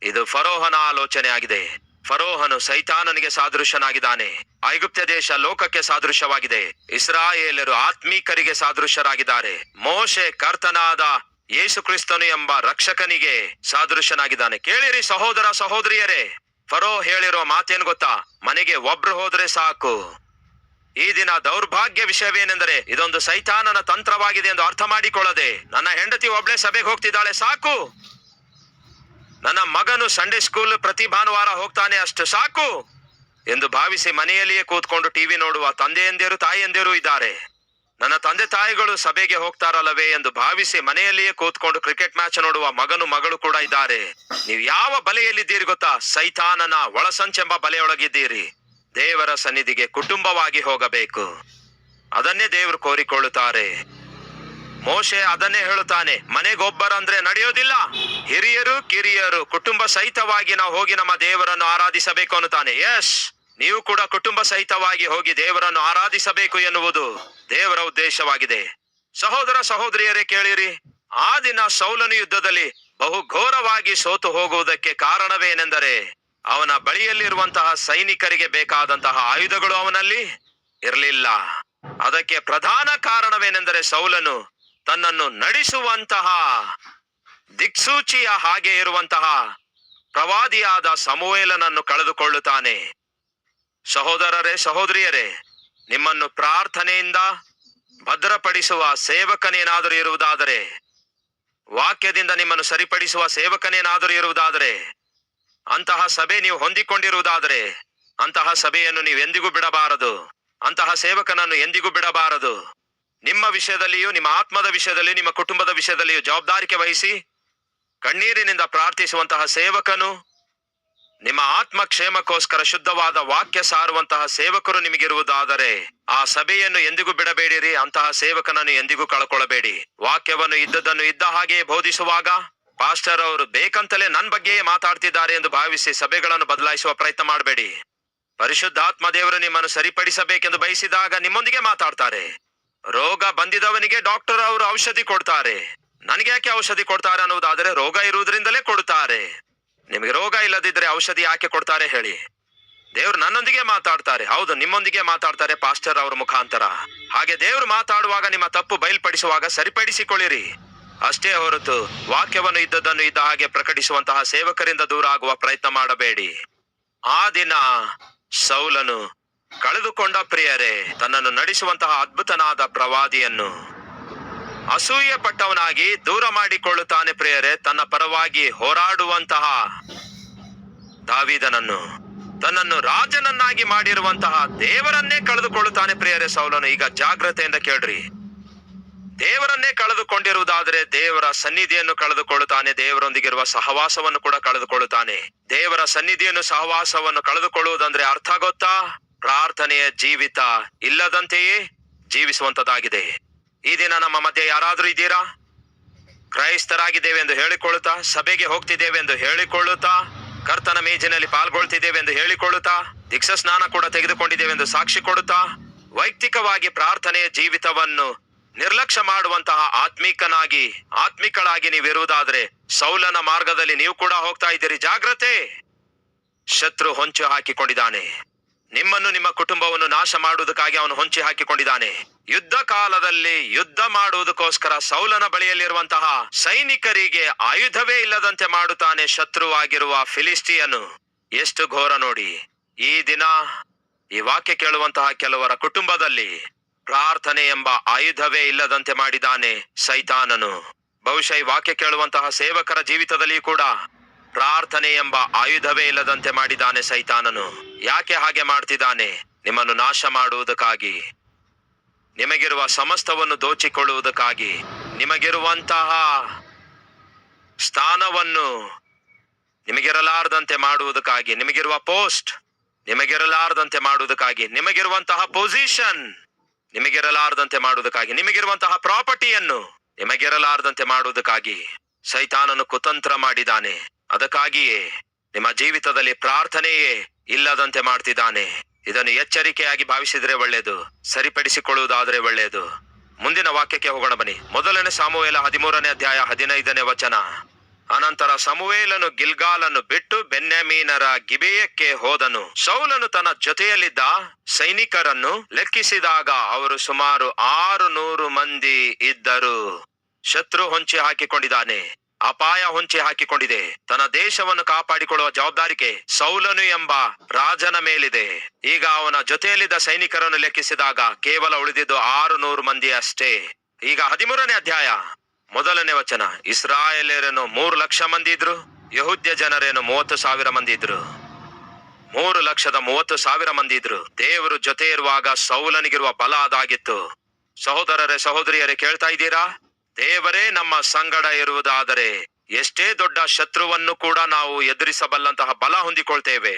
ಇದು ಫರೋಹನ ಆಲೋಚನೆ ಆಗಿದೆ. ಫರೋಹನು ಸೈತಾನನಿಗೆ ಸಾದೃಶ್ಯನಾಗಿದ್ದಾನೆ. ಐಗುಪ್ತ ದೇಶ ಲೋಕಕ್ಕೆ ಸಾದೃಶ್ಯವಾಗಿದೆ. ಇಸ್ರಾಯೇಲರು ಆತ್ಮೀಕರಿಗೆ ಸಾದೃಶ್ಯರಾಗಿದ್ದಾರೆ. ಮೋಶೆ ಕರ್ತನಾದ ಯೇಸು ಕ್ರಿಸ್ತನು ಎಂಬ ರಕ್ಷಕನಿಗೆ ಸಾದೃಶ್ಯನಾಗಿದ್ದಾನೆ. ಕೇಳಿರಿ ಸಹೋದರ ಸಹೋದರಿಯರೇ, ಫರೋ ಹೇಳಿರುವ ಮಾತೇನು ಗೊತ್ತಾ? ಮನೆಗೆ ಒಬ್ರು ಹೋದ್ರೆ ಸಾಕು. ಈ ದಿನ ದೌರ್ಭಾಗ್ಯ ವಿಷಯವೇನೆಂದರೆ ಇದೊಂದು ಸೈತಾನನ ತಂತ್ರವಾಗಿದೆ ಎಂದು ಅರ್ಥ ಮಾಡಿಕೊಳ್ಳದೆ, ನನ್ನ ಹೆಂಡತಿ ಒಬ್ಳೆ ಸಭೆಗೆ ಹೋಗ್ತಿದ್ದಾಳೆ ಸಾಕು, ನನ್ನ ಮಗನು ಸಂಡೇ ಸ್ಕೂಲ್ ಪ್ರತಿ ಭಾನುವಾರ ಹೋಗ್ತಾನೆ ಅಷ್ಟು ಸಾಕು ಎಂದು ಭಾವಿಸಿ ಮನೆಯಲ್ಲಿಯೇ ಕೂತ್ಕೊಂಡು ಟಿವಿ ನೋಡುವ ತಂದೆಯಂದಿರು ತಾಯಿಯಂದಿರು ಇದ್ದಾರೆ. ನನ್ನ ತಂದೆ ತಾಯಿಗಳು ಸಭೆಗೆ ಹೋಗ್ತಾರಲ್ಲವೇ ಎಂದು ಭಾವಿಸಿ ಮನೆಯಲ್ಲಿಯೇ ಕೂತ್ಕೊಂಡು ಕ್ರಿಕೆಟ್ ಮ್ಯಾಚ್ ನೋಡುವ ಮಗನು ಮಗಳು ಕೂಡ ಇದ್ದಾರೆ. ನೀವು ಯಾವ ಬಲೆಯಲ್ಲಿದ್ದೀರಿ ಗೊತ್ತಾ? ಸೈತಾನನ ಒಳಸಂಚೆಂಬ ಬಲೆಯೊಳಗಿದ್ದೀರಿ. ದೇವರ ಸನ್ನಿಧಿಗೆ ಕುಟುಂಬವಾಗಿ ಹೋಗಬೇಕು, ಅದನ್ನೇ ದೇವರು ಕೋರಿಕೊಳ್ಳುತ್ತಾರೆ. ಮೋಶೆ ಅದನ್ನೇ ಹೇಳುತ್ತಾನೆ, ಮನೆಗೊಬ್ಬರಂದ್ರೆ ನಡೆಯೋದಿಲ್ಲ, ಹಿರಿಯರು ಕಿರಿಯರು ಕುಟುಂಬ ಸಹಿತವಾಗಿ ನಾವು ಹೋಗಿ ನಮ್ಮ ದೇವರನ್ನು ಆರಾಧಿಸಬೇಕು ಅನ್ನುತ್ತಾನೆ. ಯಸ್, ನೀವು ಕೂಡ ಕುಟುಂಬ ಸಹಿತವಾಗಿ ಹೋಗಿ ದೇವರನ್ನು ಆರಾಧಿಸಬೇಕು ಎನ್ನುವುದು ದೇವರ ಉದ್ದೇಶವಾಗಿದೆ. ಸಹೋದರ ಸಹೋದರಿಯರೇ ಕೇಳಿರಿ, ಆ ದಿನ ಸೌಲನು ಯುದ್ಧದಲ್ಲಿ ಬಹು ಘೋರವಾಗಿ ಸೋತು ಹೋಗುವುದಕ್ಕೆ ಕಾರಣವೇನೆಂದರೆ ಅವನ ಬಳಿಯಲ್ಲಿರುವಂತಹ ಸೈನಿಕರಿಗೆ ಬೇಕಾದಂತಹ ಆಯುಧಗಳು ಅವನಲ್ಲಿ ಇರಲಿಲ್ಲ. ಅದಕ್ಕೆ ಪ್ರಧಾನ ಕಾರಣವೇನೆಂದರೆ ಸೌಲನು ತನ್ನನ್ನು ನಡೆಸುವಂತಹ ದಿಕ್ಸೂಚಿಯ ಹಾಗೆ ಇರುವಂತಹ ಪ್ರವಾದಿಯಾದ ಸಮುವೇಲನನ್ನು ಕಳೆದುಕೊಳ್ಳುತ್ತಾನೆ. ಸಹೋದರರೇ ಸಹೋದರಿಯರೇ, ನಿಮ್ಮನ್ನು ಪ್ರಾರ್ಥನೆಯಿಂದ ಭದ್ರಪಡಿಸುವ ಸೇವಕನೇನಾದರೂ ಇರುವುದಾದರೆ, ವಾಕ್ಯದಿಂದ ನಿಮ್ಮನ್ನು ಸರಿಪಡಿಸುವ ಸೇವಕನೇನಾದರೂ ಇರುವುದಾದರೆ, ಅಂತಹ ಸಭೆ ನೀವು ಹೊಂದಿಕೊಂಡಿರುವುದಾದರೆ, ಅಂತಹ ಸಭೆಯನ್ನು ನೀವು ಎಂದಿಗೂ ಬಿಡಬಾರದು, ಅಂತಹ ಸೇವಕನನ್ನು ಎಂದಿಗೂ ಬಿಡಬಾರದು. ನಿಮ್ಮ ವಿಷಯದಲ್ಲಿಯೂ, ನಿಮ್ಮ ಆತ್ಮದ ವಿಷಯದಲ್ಲಿ, ನಿಮ್ಮ ಕುಟುಂಬದ ವಿಷಯದಲ್ಲಿಯೂ ಜವಾಬ್ದಾರಿಕೆ ವಹಿಸಿ ಕಣ್ಣೀರಿನಿಂದ ಪ್ರಾರ್ಥಿಸುವಂತಹ ಸೇವಕನು, ನಿಮ್ಮ ಆತ್ಮ ಕ್ಷೇಮಕ್ಕೋಸ್ಕರ ಶುದ್ಧವಾದ ವಾಕ್ಯ ಸಾರುವಂತಹ ಸೇವಕರು ನಿಮಗಿರುವುದಾದರೆ ಆ ಸಭೆಯನ್ನು ಎಂದಿಗೂ ಬಿಡಬೇಡಿರಿ, ಅಂತಹ ಸೇವಕನನ್ನು ಎಂದಿಗೂ ಕಳ್ಕೊಳ್ಳಬೇಡಿ. ವಾಕ್ಯವನ್ನು ಇದ್ದದನ್ನು ಇದ್ದ ಹಾಗೆಯೇ ಬೋಧಿಸುವಾಗ ಪಾಸ್ಟರ್ ಅವರು ಬೇಕಂತಲೇ ನನ್ನ ಬಗ್ಗೆಯೇ ಮಾತಾಡ್ತಿದ್ದಾರೆ ಎಂದು ಭಾವಿಸಿ ಸಭೆಗಳನ್ನು ಬದಲಾಯಿಸುವ ಪ್ರಯತ್ನ ಮಾಡಬೇಡಿ. ಪರಿಶುದ್ಧಾತ್ಮ ದೇವರು ನಿಮ್ಮನ್ನು ಸರಿಪಡಿಸಬೇಕೆಂದು ಬಯಸಿದಾಗ ನಿಮ್ಮೊಂದಿಗೆ ಮಾತಾಡ್ತಾರೆ. ರೋಗ ಬಂದಿದವನಿಗೆ ಡಾಕ್ಟರ್ ಅವರು ಔಷಧಿ ಕೊಡ್ತಾರೆ. ನನಗೆ ಯಾಕೆ ಔಷಧಿ ಕೊಡ್ತಾರೆ ಅನ್ನುವುದಾದರೆ ರೋಗ ಇರುವುದರಿಂದಲೇ ಕೊಡುತ್ತಾರೆ. ನಿಮಗೆ ರೋಗ ಇಲ್ಲದಿದ್ರೆ ಔಷಧಿ ಯಾಕೆ ಕೊಡ್ತಾರೆ ಹೇಳಿ? ದೇವರು ನನ್ನೊಂದಿಗೆ ಮಾತಾಡ್ತಾರೆ. ಹೌದು, ನಿಮ್ಮೊಂದಿಗೆ ಮಾತಾಡ್ತಾರೆ ಪಾಸ್ಟರ್ ಅವರ ಮುಖಾಂತರ. ಹಾಗೆ ದೇವರು ಮಾತಾಡುವಾಗ ನಿಮ್ಮ ತಪ್ಪು ಬಯಲ್ಪಡಿಸುವಾಗ ಸರಿಪಡಿಸಿಕೊಳ್ಳಿರಿ ಅಷ್ಟೇ ಹೊರತು ವಾಕ್ಯವನ್ನು ಇದ್ದದನ್ನು ಇದ್ದ ಹಾಗೆ ಪ್ರಕಟಿಸುವಂತಹ ಸೇವಕರಿಂದ ದೂರ ಆಗುವ ಪ್ರಯತ್ನ ಮಾಡಬೇಡಿ. ಆ ದಿನ ಸೌಲನು ಕಳೆದುಕೊಂಡ ಪ್ರಿಯರೇ ತನ್ನನ್ನು ನಡೆಸುವಂತಹ ಅದ್ಭುತನಾದ ಪ್ರವಾದಿಯನ್ನು ಅಸೂಯೆ ಪಟ್ಟವನಾಗಿ ದೂರ ಮಾಡಿಕೊಳ್ಳುತ್ತಾನೆ. ಪ್ರಿಯರೇ, ತನ್ನ ಪರವಾಗಿ ಹೋರಾಡುವಂತಹ ದಾವೀದನನ್ನು, ತನ್ನನ್ನು ರಾಜನನ್ನಾಗಿ ಮಾಡಿರುವಂತಹ ದೇವರನ್ನೇ ಕಳೆದುಕೊಳ್ಳುತ್ತಾನೆ. ಪ್ರಿಯರೇ, ಸೌಲನು ಈಗ ಜಾಗ್ರತೆಯಿಂದ ಕೇಳ್ರಿ. ದೇವರನ್ನೇ ಕಳೆದುಕೊಂಡಿರುವುದಾದರೆ ದೇವರ ಸನ್ನಿಧಿಯನ್ನು ಕಳೆದುಕೊಳ್ಳುತ್ತಾನೆ, ದೇವರೊಂದಿಗಿರುವ ಸಹವಾಸವನ್ನು ಕೂಡ ಕಳೆದುಕೊಳ್ಳುತ್ತಾನೆ. ದೇವರ ಸನ್ನಿಧಿಯನ್ನು ಸಹವಾಸವನ್ನು ಕಳೆದುಕೊಳ್ಳುವುದಂದ್ರೆ ಅರ್ಥ ಗೊತ್ತಾ? ಪ್ರಾರ್ಥನೆಯ ಜೀವಿತ ಇಲ್ಲದಂತೆಯೇ ಜೀವಿಸುವಂತದ್ದಾಗಿದೆ. ಈ ದಿನ ನಮ್ಮ ಮಧ್ಯೆ ಯಾರಾದ್ರೂ ಇದ್ದೀರಾ? ಕ್ರೈಸ್ತರಾಗಿದ್ದೇವೆ ಎಂದು ಹೇಳಿಕೊಳ್ಳುತ್ತಾ, ಸಭೆಗೆ ಹೋಗ್ತಿದ್ದೇವೆ ಎಂದು ಹೇಳಿಕೊಳ್ಳುತ್ತಾ, ಕರ್ತನ ಮೇಜಿನಲ್ಲಿ ಪಾಲ್ಗೊಳ್ತಿದ್ದೇವೆ ಎಂದು ಹೇಳಿಕೊಳ್ಳುತ್ತಾ, ದೀಕ್ಷಾ ಸ್ನಾನ ಕೂಡ ತೆಗೆದುಕೊಂಡಿದ್ದೇವೆ ಎಂದು ಸಾಕ್ಷಿ ಕೊಡುತ್ತಾ, ವೈಯಕ್ತಿಕವಾಗಿ ಪ್ರಾರ್ಥನೆಯ ಜೀವಿತವನ್ನು ನಿರ್ಲಕ್ಷ್ಯ ಮಾಡುವಂತಹ ಆತ್ಮಿಕಳಾಗಿ ನೀವಿರುವುದಾದ್ರೆ ಸೌಲನ ಮಾರ್ಗದಲ್ಲಿ ನೀವು ಕೂಡ ಹೋಗ್ತಾ ಇದ್ದೀರಿ. ಜಾಗ್ರತೆ! ಶತ್ರು ಹೊಂಚು ಹಾಕಿಕೊಂಡಿದ್ದಾನೆ. ನಿಮ್ಮನ್ನು, ನಿಮ್ಮ ಕುಟುಂಬವನ್ನು ನಾಶ ಮಾಡುವುದಕ್ಕಾಗಿ ಅವನು ಹೊಂಚಿ ಹಾಕಿಕೊಂಡಿದ್ದಾನೆ. ಯುದ್ಧ ಕಾಲದಲ್ಲಿ ಯುದ್ಧ ಮಾಡುವುದಕ್ಕೋಸ್ಕರ ಸೌಲನ ಬಳಿಯಲ್ಲಿರುವಂತಹ ಸೈನಿಕರಿಗೆ ಆಯುಧವೇ ಇಲ್ಲದಂತೆ ಮಾಡುತ್ತಾನೆ ಶತ್ರುವಾಗಿರುವ ಫಿಲಿಸ್ಟಿಯನು. ಎಷ್ಟು ಘೋರ ನೋಡಿ! ಈ ದಿನ ಈ ವಾಕ್ಯ ಕೇಳುವಂತಹ ಕೆಲವರ ಕುಟುಂಬದಲ್ಲಿ ಪ್ರಾರ್ಥನೆ ಎಂಬ ಆಯುಧವೇ ಇಲ್ಲದಂತೆ ಮಾಡಿದ್ದಾನೆ ಸೈತಾನನು. ಬಹುಶಃ ಈ ವಾಕ್ಯ ಕೇಳುವಂತಹ ಸೇವಕರ ಜೀವಿತದಲ್ಲಿ ಕೂಡ ಪ್ರಾರ್ಥನೆ ಎಂಬ ಆಯುಧವೇ ಇಲ್ಲದಂತೆ ಮಾಡಿದ್ದಾನೆ ಸೈತಾನನು. ಯಾಕೆ ಹಾಗೆ ಮಾಡ್ತಿದ್ದಾನೆ? ನಿಮ್ಮನ್ನು ನಾಶ ಮಾಡುವುದಕ್ಕಾಗಿ, ನಿಮಗಿರುವ ಸಮಸ್ತವನ್ನು ದೋಚಿಕೊಳ್ಳುವುದಕ್ಕಾಗಿ, ನಿಮಗಿರುವಂತಹ ಸ್ಥಾನವನ್ನು ನಿಮಗಿರಲಾರದಂತೆ ಮಾಡುವುದಕ್ಕಾಗಿ, ನಿಮಗಿರುವ ಪೋಸ್ಟ್ ನಿಮಗಿರಲಾರದಂತೆ ಮಾಡುವುದಕ್ಕಾಗಿ, ನಿಮಗಿರುವಂತಹ ಪೊಸಿಷನ್ ನಿಮಗಿರಲಾರದಂತೆ ಮಾಡುವುದಕ್ಕಾಗಿ, ನಿಮಗಿರುವಂತಹ ಪ್ರಾಪರ್ಟಿಯನ್ನು ನಿಮಗಿರಲಾರದಂತೆ ಮಾಡುವುದಕ್ಕಾಗಿ ಸೈತಾನನು ಕುತಂತ್ರ ಮಾಡಿದ್ದಾನೆ. ಅದಕ್ಕಾಗಿಯೇ ನಿಮ್ಮ ಜೀವಿತದಲ್ಲಿ ಪ್ರಾರ್ಥನೆಯೇ ಇಲ್ಲದಂತೆ ಮಾಡ್ತಿದ್ದಾನೆ. ಇದನ್ನು ಎಚ್ಚರಿಕೆಯಾಗಿ ಭಾವಿಸಿದ್ರೆ ಒಳ್ಳೆಯದು, ಸರಿಪಡಿಸಿಕೊಳ್ಳುವುದಾದ್ರೆ ಒಳ್ಳೆಯದು. ಮುಂದಿನ ವಾಕ್ಯಕ್ಕೆ ಹೋಗೋಣ ಬನ್ನಿ. 1 ಸಾಮುವೇಲ 13ನೇ ಅಧ್ಯಾಯ 15ನೇ ವಚನ. ಅನಂತರ ಸಮುವೇಲನು ಗಿಲ್ಗಾಲನ್ನು ಬಿಟ್ಟು ಬೆನ್ಯಾಮೀನರ ಗಿಬೆಯಕ್ಕೆ ಹೋದನು. ಸೌಲನು ತನ್ನ ಜೊತೆಯಲ್ಲಿದ್ದ ಸೈನಿಕರನ್ನು ಲೆಕ್ಕಿಸಿದಾಗ ಅವರು ಸುಮಾರು 600 ಮಂದಿ ಇದ್ದರು. ಶತ್ರು ಹೊಂಚಿ ಹಾಕಿಕೊಂಡಿದ್ದಾನೆ, ಅಪಾಯ ಹೊಂಚಿ ಹಾಕಿಕೊಂಡಿದೆ. ತನ್ನ ದೇಶವನ್ನು ಕಾಪಾಡಿಕೊಳ್ಳುವ ಜವಾಬ್ದಾರಿಕೆ ಸೌಲನು ಎಂಬ ರಾಜನ ಮೇಲಿದೆ. ಈಗ ಅವನ ಜೊತೆಯಲ್ಲಿದ್ದ ಸೈನಿಕರನ್ನು ಲೆಕ್ಕಿಸಿದಾಗ ಕೇವಲ ಉಳಿದಿದ್ದು 600 ಮಂದಿ ಅಷ್ಟೇ. ಈಗ 13ನೇ ಅಧ್ಯಾಯ 1ನೇ ವಚನ. ಇಸ್ರಾಯೇಲರೇನು 3,00,000 ಮಂದಿ ಇದ್ರು, ಯಹೂದ್ಯ ಜನರೇನು 30,000 ಮಂದಿ ಇದ್ರು. 3,30,000 ಮಂದಿ ಇದ್ರು. ದೇವರು ಜೊತೆ ಇರುವಾಗ ಸೌಲನಿಗಿರುವ ಬಲ ಅದಾಗಿತ್ತು. ಸಹೋದರರೇ, ಸಹೋದರಿಯರೇ, ಕೇಳ್ತಾ ಇದ್ದೀರಾ? ದೇವರೇ ನಮ್ಮ ಸಂಗಡ ಇರುವುದಾದರೆ ಎಷ್ಟೇ ದೊಡ್ಡ ಶತ್ರುವನ್ನು ಕೂಡ ನಾವು ಎದುರಿಸಬಲ್ಲಂತಹ ಬಲ ಹೊಂದಿಕೊಳ್ತೇವೆ.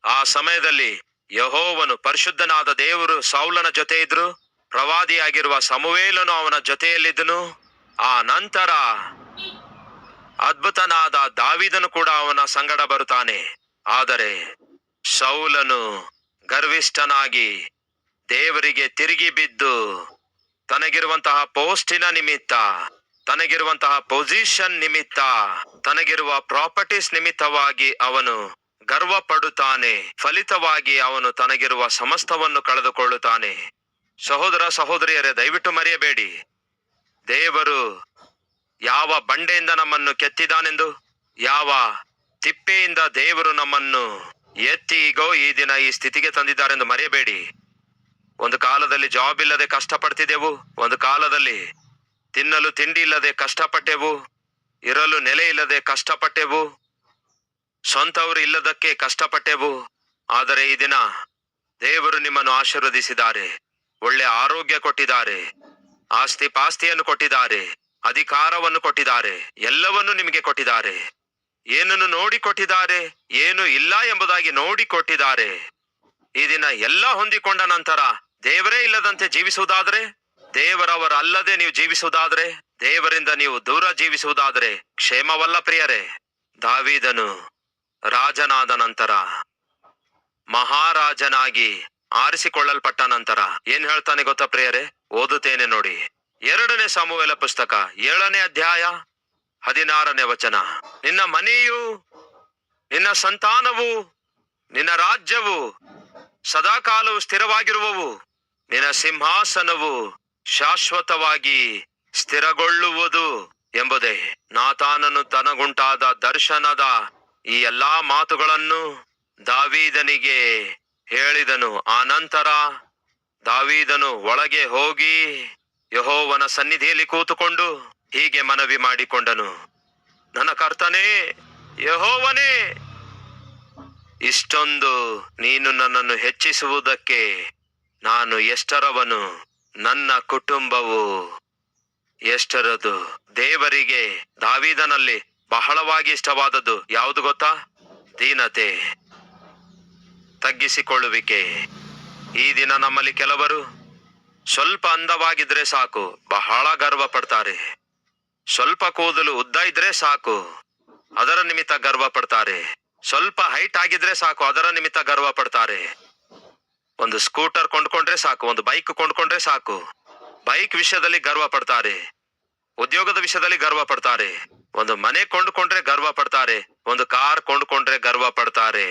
ಆ ಸಮಯದಲ್ಲಿ ಯೆಹೋವನು, ಪರಿಶುದ್ಧನಾದ ದೇವರು ಸೌಲನ ಜೊತೆ ಇದ್ರು. ಪ್ರವಾದಿಯಾಗಿರುವ ಸಮುವೇಲನು ಅವನ ಜೊತೆಯಲ್ಲಿದ್ದನು. ಆ ನಂತರ ಅದ್ಭುತನಾದ ದಾವೀದನು ಕೂಡ ಅವನ ಸಂಗಡ ಬರುತ್ತಾನೆ. ಆದರೆ ಸೌಲನು ಗರ್ವಿಷ್ಠನಾಗಿ ದೇವರಿಗೆ ತಿರುಗಿ ಬಿದ್ದು ತನಗಿರುವಂತಹ ಪೋಸ್ಟಿನ ನಿಮಿತ್ತ, ತನಗಿರುವಂತಹ ಪೊಸಿಷನ್ ನಿಮಿತ್ತ, ತನಗಿರುವ ಪ್ರಾಪರ್ಟೀಸ್ ನಿಮಿತ್ತವಾಗಿ ಅವನು ಗರ್ವ ಪಡುತ್ತಾನೆ. ಫಲಿತವಾಗಿ ಅವನು ತನಗಿರುವ ಸಮಸ್ತವನ್ನು ಕಳೆದುಕೊಳ್ಳುತ್ತಾನೆ. ಸಹೋದರ ಸಹೋದರಿಯರೇ, ದಯವಿಟ್ಟು ಮರೆಯಬೇಡಿ, ದೇವರು ಯಾವ ಬಂಡೆಯಿಂದ ನಮ್ಮನ್ನು ಕೆತ್ತಿದಾನೆಂದು, ಯಾವ ತಿಪ್ಪೆಯಿಂದ ದೇವರು ನಮ್ಮನ್ನು ಎತ್ತಿ ಈಗೋ ಈ ದಿನ ಈ ಸ್ಥಿತಿಗೆ ತಂದಿದ್ದಾರೆಂದು ಮರೆಯಬೇಡಿ. ಒಂದು ಕಾಲದಲ್ಲಿ ಜಾಬ್ ಇಲ್ಲದೆ ಕಷ್ಟಪಡ್ತಿದ್ದೆವು. ಒಂದು ಕಾಲದಲ್ಲಿ ತಿನ್ನಲು ತಿಂಡಿ ಇಲ್ಲದೆ ಕಷ್ಟಪಟ್ಟೆವು. ಇರಲು ನೆಲೆ ಇಲ್ಲದೆ ಕಷ್ಟಪಟ್ಟೆವು. ಸ್ವಂತವರು ಇಲ್ಲದಕ್ಕೆ ಕಷ್ಟಪಟ್ಟೆವು. ಆದರೆ ಈ ದಿನ ದೇವರು ನಿಮ್ಮನ್ನು ಆಶೀರ್ವದಿಸಿದ್ದಾರೆ. ಒಳ್ಳೆ ಆರೋಗ್ಯ ಕೊಟ್ಟಿದ್ದಾರೆ, ಆಸ್ತಿ ಪಾಸ್ತಿಯನ್ನು ಕೊಟ್ಟಿದ್ದಾರೆ, ಅಧಿಕಾರವನ್ನು ಕೊಟ್ಟಿದ್ದಾರೆ, ಎಲ್ಲವನ್ನು ನಿಮಗೆ ಕೊಟ್ಟಿದ್ದಾರೆ. ಏನನ್ನು ನೋಡಿ ಕೊಟ್ಟಿದ್ದಾರೆ, ಏನು ಇಲ್ಲ ಎಂಬುದಾಗಿ ನೋಡಿ ಕೊಟ್ಟಿದ್ದಾರೆ. ಈ ದಿನ ಎಲ್ಲ ಹೊಂದಿಕೊಂಡ ನಂತರ ದೇವರೇ ಇಲ್ಲದಂತೆ ಜೀವಿಸುವುದಾದ್ರೆ, ದೇವರವರ ಅಲ್ಲದೆ ನೀವು ಜೀವಿಸುವುದಾದ್ರೆ, ದೇವರಿಂದ ನೀವು ದೂರ ಜೀವಿಸುವುದಾದ್ರೆ ಕ್ಷೇಮವಲ್ಲ ಪ್ರಿಯರೇ. ದಾವೀದನು ರಾಜನಾದ ನಂತರ, ಮಹಾರಾಜನಾಗಿ ಆರಿಸಿಕೊಳ್ಳಲ್ಪಟ್ಟ ನಂತರ ಏನ್ ಹೇಳ್ತಾನೆ ಗೊತ್ತಾ ಪ್ರಿಯರೇ? ಓದುತ್ತೇನೆ ನೋಡಿ. 2 ಸಾಮುವೇಲ ಪುಸ್ತಕ 7ನೇ ಅಧ್ಯಾಯ 16ನೇ ವಚನ. ನಿನ್ನ ಮನೆಯು, ನಿನ್ನ ಸಂತಾನವು, ನಿನ್ನ ರಾಜ್ಯವು ಸದಾಕಾಲವು ಸ್ಥಿರವಾಗಿರುವವು. ನಿನ್ನ ಸಿಂಹಾಸನವು ಶಾಶ್ವತವಾಗಿ ಸ್ಥಿರಗೊಳ್ಳುವುದು ಎಂಬುದೇ. ನಾತಾನನು ತನಗುಂಟಾದ ದರ್ಶನದ ಈ ಎಲ್ಲಾ ಮಾತುಗಳನ್ನು ದಾವೀದನಿಗೆ ಹೇಳಿದನು. ಆ ನಂತರ ದಾವೀದನು ಒಳಗೆ ಹೋಗಿ ಯೆಹೋವನ ಸನ್ನಿಧಿಯಲ್ಲಿ ಕೂತುಕೊಂಡು ಹೀಗೆ ಮನವಿ ಮಾಡಿಕೊಂಡನು: ನನ್ನ ಕರ್ತನೇ, ಯೆಹೋವನೇ, ಇಷ್ಟೊಂದು ನೀನು ನನ್ನನ್ನು ಹೆಚ್ಚಿಸುವುದಕ್ಕೆ ನಾನು ಎಷ್ಟರವನು, ನನ್ನ ಕುಟುಂಬವು ಎಷ್ಟರದು. ದೇವರಿಗೆ ದಾವೀದನಲ್ಲಿ ಬಹಳವಾಗಿ ಇಷ್ಟವಾದದ್ದು ಯಾವುದು ಗೊತ್ತಾ? ದೀನತೆ, ತಗ್ಗಿಸಿಕೊಳ್ಳುವಿಕೆ. ಈ ದಿನ ನಮ್ಮಲ್ಲಿ ಕೆಲವರು ಸ್ವಲ್ಪ ಅಂದವಾಗಿದ್ರೆ ಸಾಕು, ಬಹಳ ಗರ್ವ ಪಡ್ತಾರೆ. ಸ್ವಲ್ಪ ಕೂದಲು ಉದ್ದ ಇದ್ರೆ ಸಾಕು, ಅದರ ನಿಮಿತ್ತ ಗರ್ವ ಪಡ್ತಾರೆ. ಸ್ವಲ್ಪ ಹೈಟ್ ಆಗಿದ್ರೆ ಸಾಕು, ಅದರ ನಿಮಿತ್ತ ಗರ್ವ ಪಡ್ತಾರೆ. ಒಂದು ಸ್ಕೂಟರ್ ಕೊಂಡ್ಕೊಂಡ್ರೆ ಸಾಕು, ಒಂದು ಬೈಕ್ ಕೊಂಡ್ಕೊಂಡ್ರೆ ಸಾಕು, ಬೈಕ್ ವಿಷಯದಲ್ಲಿ ಗರ್ವ ಪಡ್ತಾರೆ. ಉದ್ಯೋಗದ ವಿಷಯದಲ್ಲಿ ಗರ್ವ ಪಡ್ತಾರೆ. ಒಂದು ಮನೆ ಕೊಂಡ್ಕೊಂಡ್ರೆ ಗರ್ವ ಪಡ್ತಾರೆ. ಒಂದು ಕಾರ್ ಕೊಂಡ್ಕೊಂಡ್ರೆ ಗರ್ವ ಪಡ್ತಾರೆ.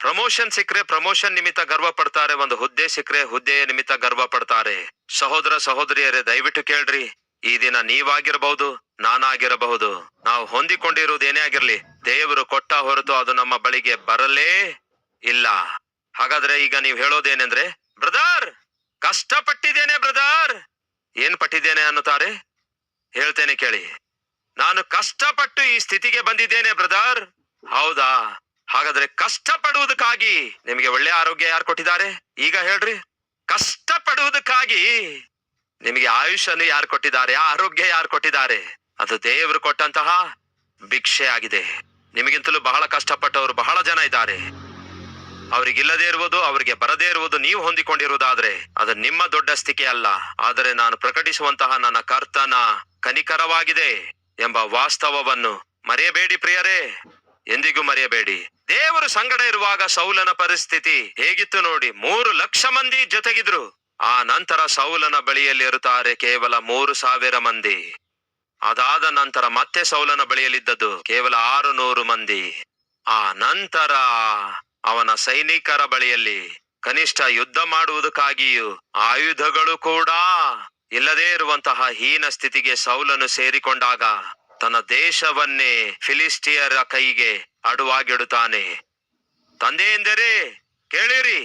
ಪ್ರಮೋಷನ್ ಸಿಕ್ಕರೆ ಪ್ರಮೋಷನ್ ನಿಮಿತ್ತ ಗರ್ವ ಪಡ್ತಾರೆ. ಒಂದು ಹುದ್ದೆ ಸಿಕ್ಕರೆ ಹುದ್ದೆಯ ನಿಮಿತ್ತ ಗರ್ವ ಪಡ್ತಾರೆ. ಸಹೋದರ ಸಹೋದರಿಯರೇ, ದಯವಿಟ್ಟು ಕೇಳ್ರಿ. ಈ ದಿನ ನೀವಾಗಿರಬಹುದು, ನಾನಾಗಿರಬಹುದು, ನಾವು ಹೊಂದಿಕೊಂಡಿರುವುದು ಏನೇ ಆಗಿರ್ಲಿ, ದೇವರು ಕೊಟ್ಟ ಹೊರತು ಅದು ನಮ್ಮ ಬಳಿಗೆ ಬರಲೇ ಇಲ್ಲ. ಹಾಗಾದ್ರೆ ಈಗ ನೀವು ಹೇಳೋದೇನೆಂದ್ರೆ, ಬ್ರದರ್ ಕಷ್ಟಪಟ್ಟಿದ್ದೇನೆ, ಬ್ರದರ್ ಏನ್ ಪಟ್ಟಿದ್ದೇನೆ ಅನ್ನುತ್ತಾರೆ. ಹೇಳ್ತೇನೆ ಕೇಳಿ. ನಾನು ಕಷ್ಟಪಟ್ಟು ಈ ಸ್ಥಿತಿಗೆ ಬಂದಿದ್ದೇನೆ ಬ್ರದರ್. ಹೌದಾ? ಹಾಗಾದ್ರೆ ಕಷ್ಟ ಪಡುವುದಕ್ಕಾಗಿ ನಿಮಗೆ ಒಳ್ಳೆ ಆರೋಗ್ಯ ಯಾರು ಕೊಟ್ಟಿದ್ದಾರೆ? ಈಗ ಹೇಳ್ರಿ. ಕಷ್ಟ ಪಡುವುದಕ್ಕಾಗಿ ನಿಮಗೆ ಆಯುಷನ್ನು ಯಾರು ಕೊಟ್ಟಿದ್ದಾರೆ? ಆರೋಗ್ಯ ಯಾರು ಕೊಟ್ಟಿದ್ದಾರೆ? ಅದು ದೇವರು ಕೊಟ್ಟಂತಹ ಭಿಕ್ಷೆ ಆಗಿದೆ. ನಿಮಗಿಂತಲೂ ಬಹಳ ಕಷ್ಟಪಟ್ಟವರು ಬಹಳ ಜನ ಇದ್ದಾರೆ. ಅವರಿಗಿಲ್ಲದೆ ಇರುವುದು, ಅವರಿಗೆ ಬರದೇ ಇರುವುದು ನೀವು ಹೊಂದಿಕೊಂಡಿರುವುದಾದ್ರೆ ಅದು ನಿಮ್ಮ ದೊಡ್ಡ ಸ್ಥಿತಿ ಅಲ್ಲ, ಆದರೆ ನಾನು ಪ್ರಕಟಿಸುವಂತಹ ನನ್ನ ಕರ್ತನ ಕನಿಕರವಾಗಿದೆ ಎಂಬ ವಾಸ್ತವವನ್ನು ಮರೆಯಬೇಡಿ ಪ್ರಿಯರೇ, ಎಂದಿಗೂ ಮರೆಯಬೇಡಿ. ದೇವರು ಸಂಗಡ ಇರುವಾಗ ಸೌಲನ ಪರಿಸ್ಥಿತಿ ಹೇಗಿತ್ತು ನೋಡಿ. 3,00,000 ಮಂದಿ ಜೊತೆಗಿದ್ರು. ಆ ನಂತರ ಸೌಲನ ಬಳಿಯಲ್ಲಿ ಇರುತ್ತಾರೆ ಕೇವಲ 3,000 ಮಂದಿ. ಅದಾದ ನಂತರ ಮತ್ತೆ ಸೌಲನ ಬಳಿಯಲ್ಲಿದ್ದದ್ದು ಕೇವಲ 600 ಮಂದಿ. ಆ ನಂತರ ಅವನ ಸೈನಿಕರ ಬಳಿಯಲ್ಲಿ ಕನಿಷ್ಠ ಯುದ್ಧ ಮಾಡುವುದಕ್ಕಾಗಿಯೂ ಆಯುಧಗಳು ಕೂಡ ಇಲ್ಲದೇ ಇರುವಂತಹ ಹೀನ ಸ್ಥಿತಿಗೆ ಸೌಲನು ಸೇರಿಕೊಂಡಾಗ ತನ್ನ ದೇಶವನ್ನೇ ಫಿಲಿಸ್ಟಿಯರ ಕೈಗೆ ಅಡುವಾಗಿಡುತ್ತಾನೆ. ತಂದೆ ಎಂದರೆ ಕೇಳಿರಿ,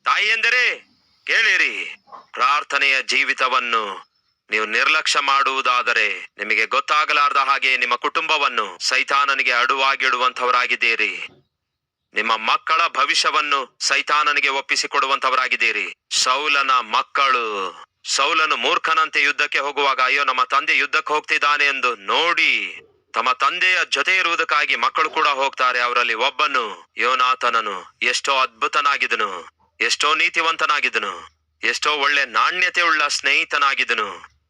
ತಾಯಿ ಎಂದರೆ ಕೇಳಿರಿ. ಪ್ರಾರ್ಥನೆಯ ಜೀವಿತವನ್ನು ನೀವು ನಿರ್ಲಕ್ಷ್ಯ ಮಾಡುವುದಾದರೆ ನಿಮಗೆ ಗೊತ್ತಾಗಲಾರ್ದ ಹಾಗೆ ನಿಮ್ಮ ಕುಟುಂಬವನ್ನು ಸೈತಾನನಿಗೆ ಅಡುವಾಗಿಡುವಂತವರಾಗಿದ್ದೀರಿ. ನಿಮ್ಮ ಮಕ್ಕಳ ಭವಿಷ್ಯವನ್ನು ಸೈತಾನನಿಗೆ ಒಪ್ಪಿಸಿಕೊಡುವಂತವರಾಗಿದ್ದೀರಿ. ಸೌಲನ ಮಕ್ಕಳು, ಸೌಲನು ಮೂರ್ಖನಂತೆ ಯುದ್ಧಕ್ಕೆ ಹೋಗುವಾಗ ಅಯ್ಯೋ ನಮ್ಮ ತಂದೆ ಯುದ್ಧಕ್ಕೆ ಹೋಗ್ತಿದ್ದಾನೆ ಎಂದು ನೋಡಿ ತಮ್ಮ ತಂದೆಯ ಜೊತೆ ಇರುವುದಕ್ಕಾಗಿ ಮಕ್ಕಳು ಕೂಡ ಹೋಗ್ತಾರೆ. ಅವರಲ್ಲಿ ಒಬ್ಬನು ಯೋನಾಥನನು ಎಷ್ಟೋ ಅದ್ಭುತನಾಗಿದ್ದನು, ಎಷ್ಟೋ ನೀತಿವಂತನಾಗಿದ್ದನು, ಎಷ್ಟೋ ಒಳ್ಳೆ ನಾಣ್ಯತೆ ಉಳ್ಳ ಸ್ನೇಹಿತನಾಗಿದ್ದನು.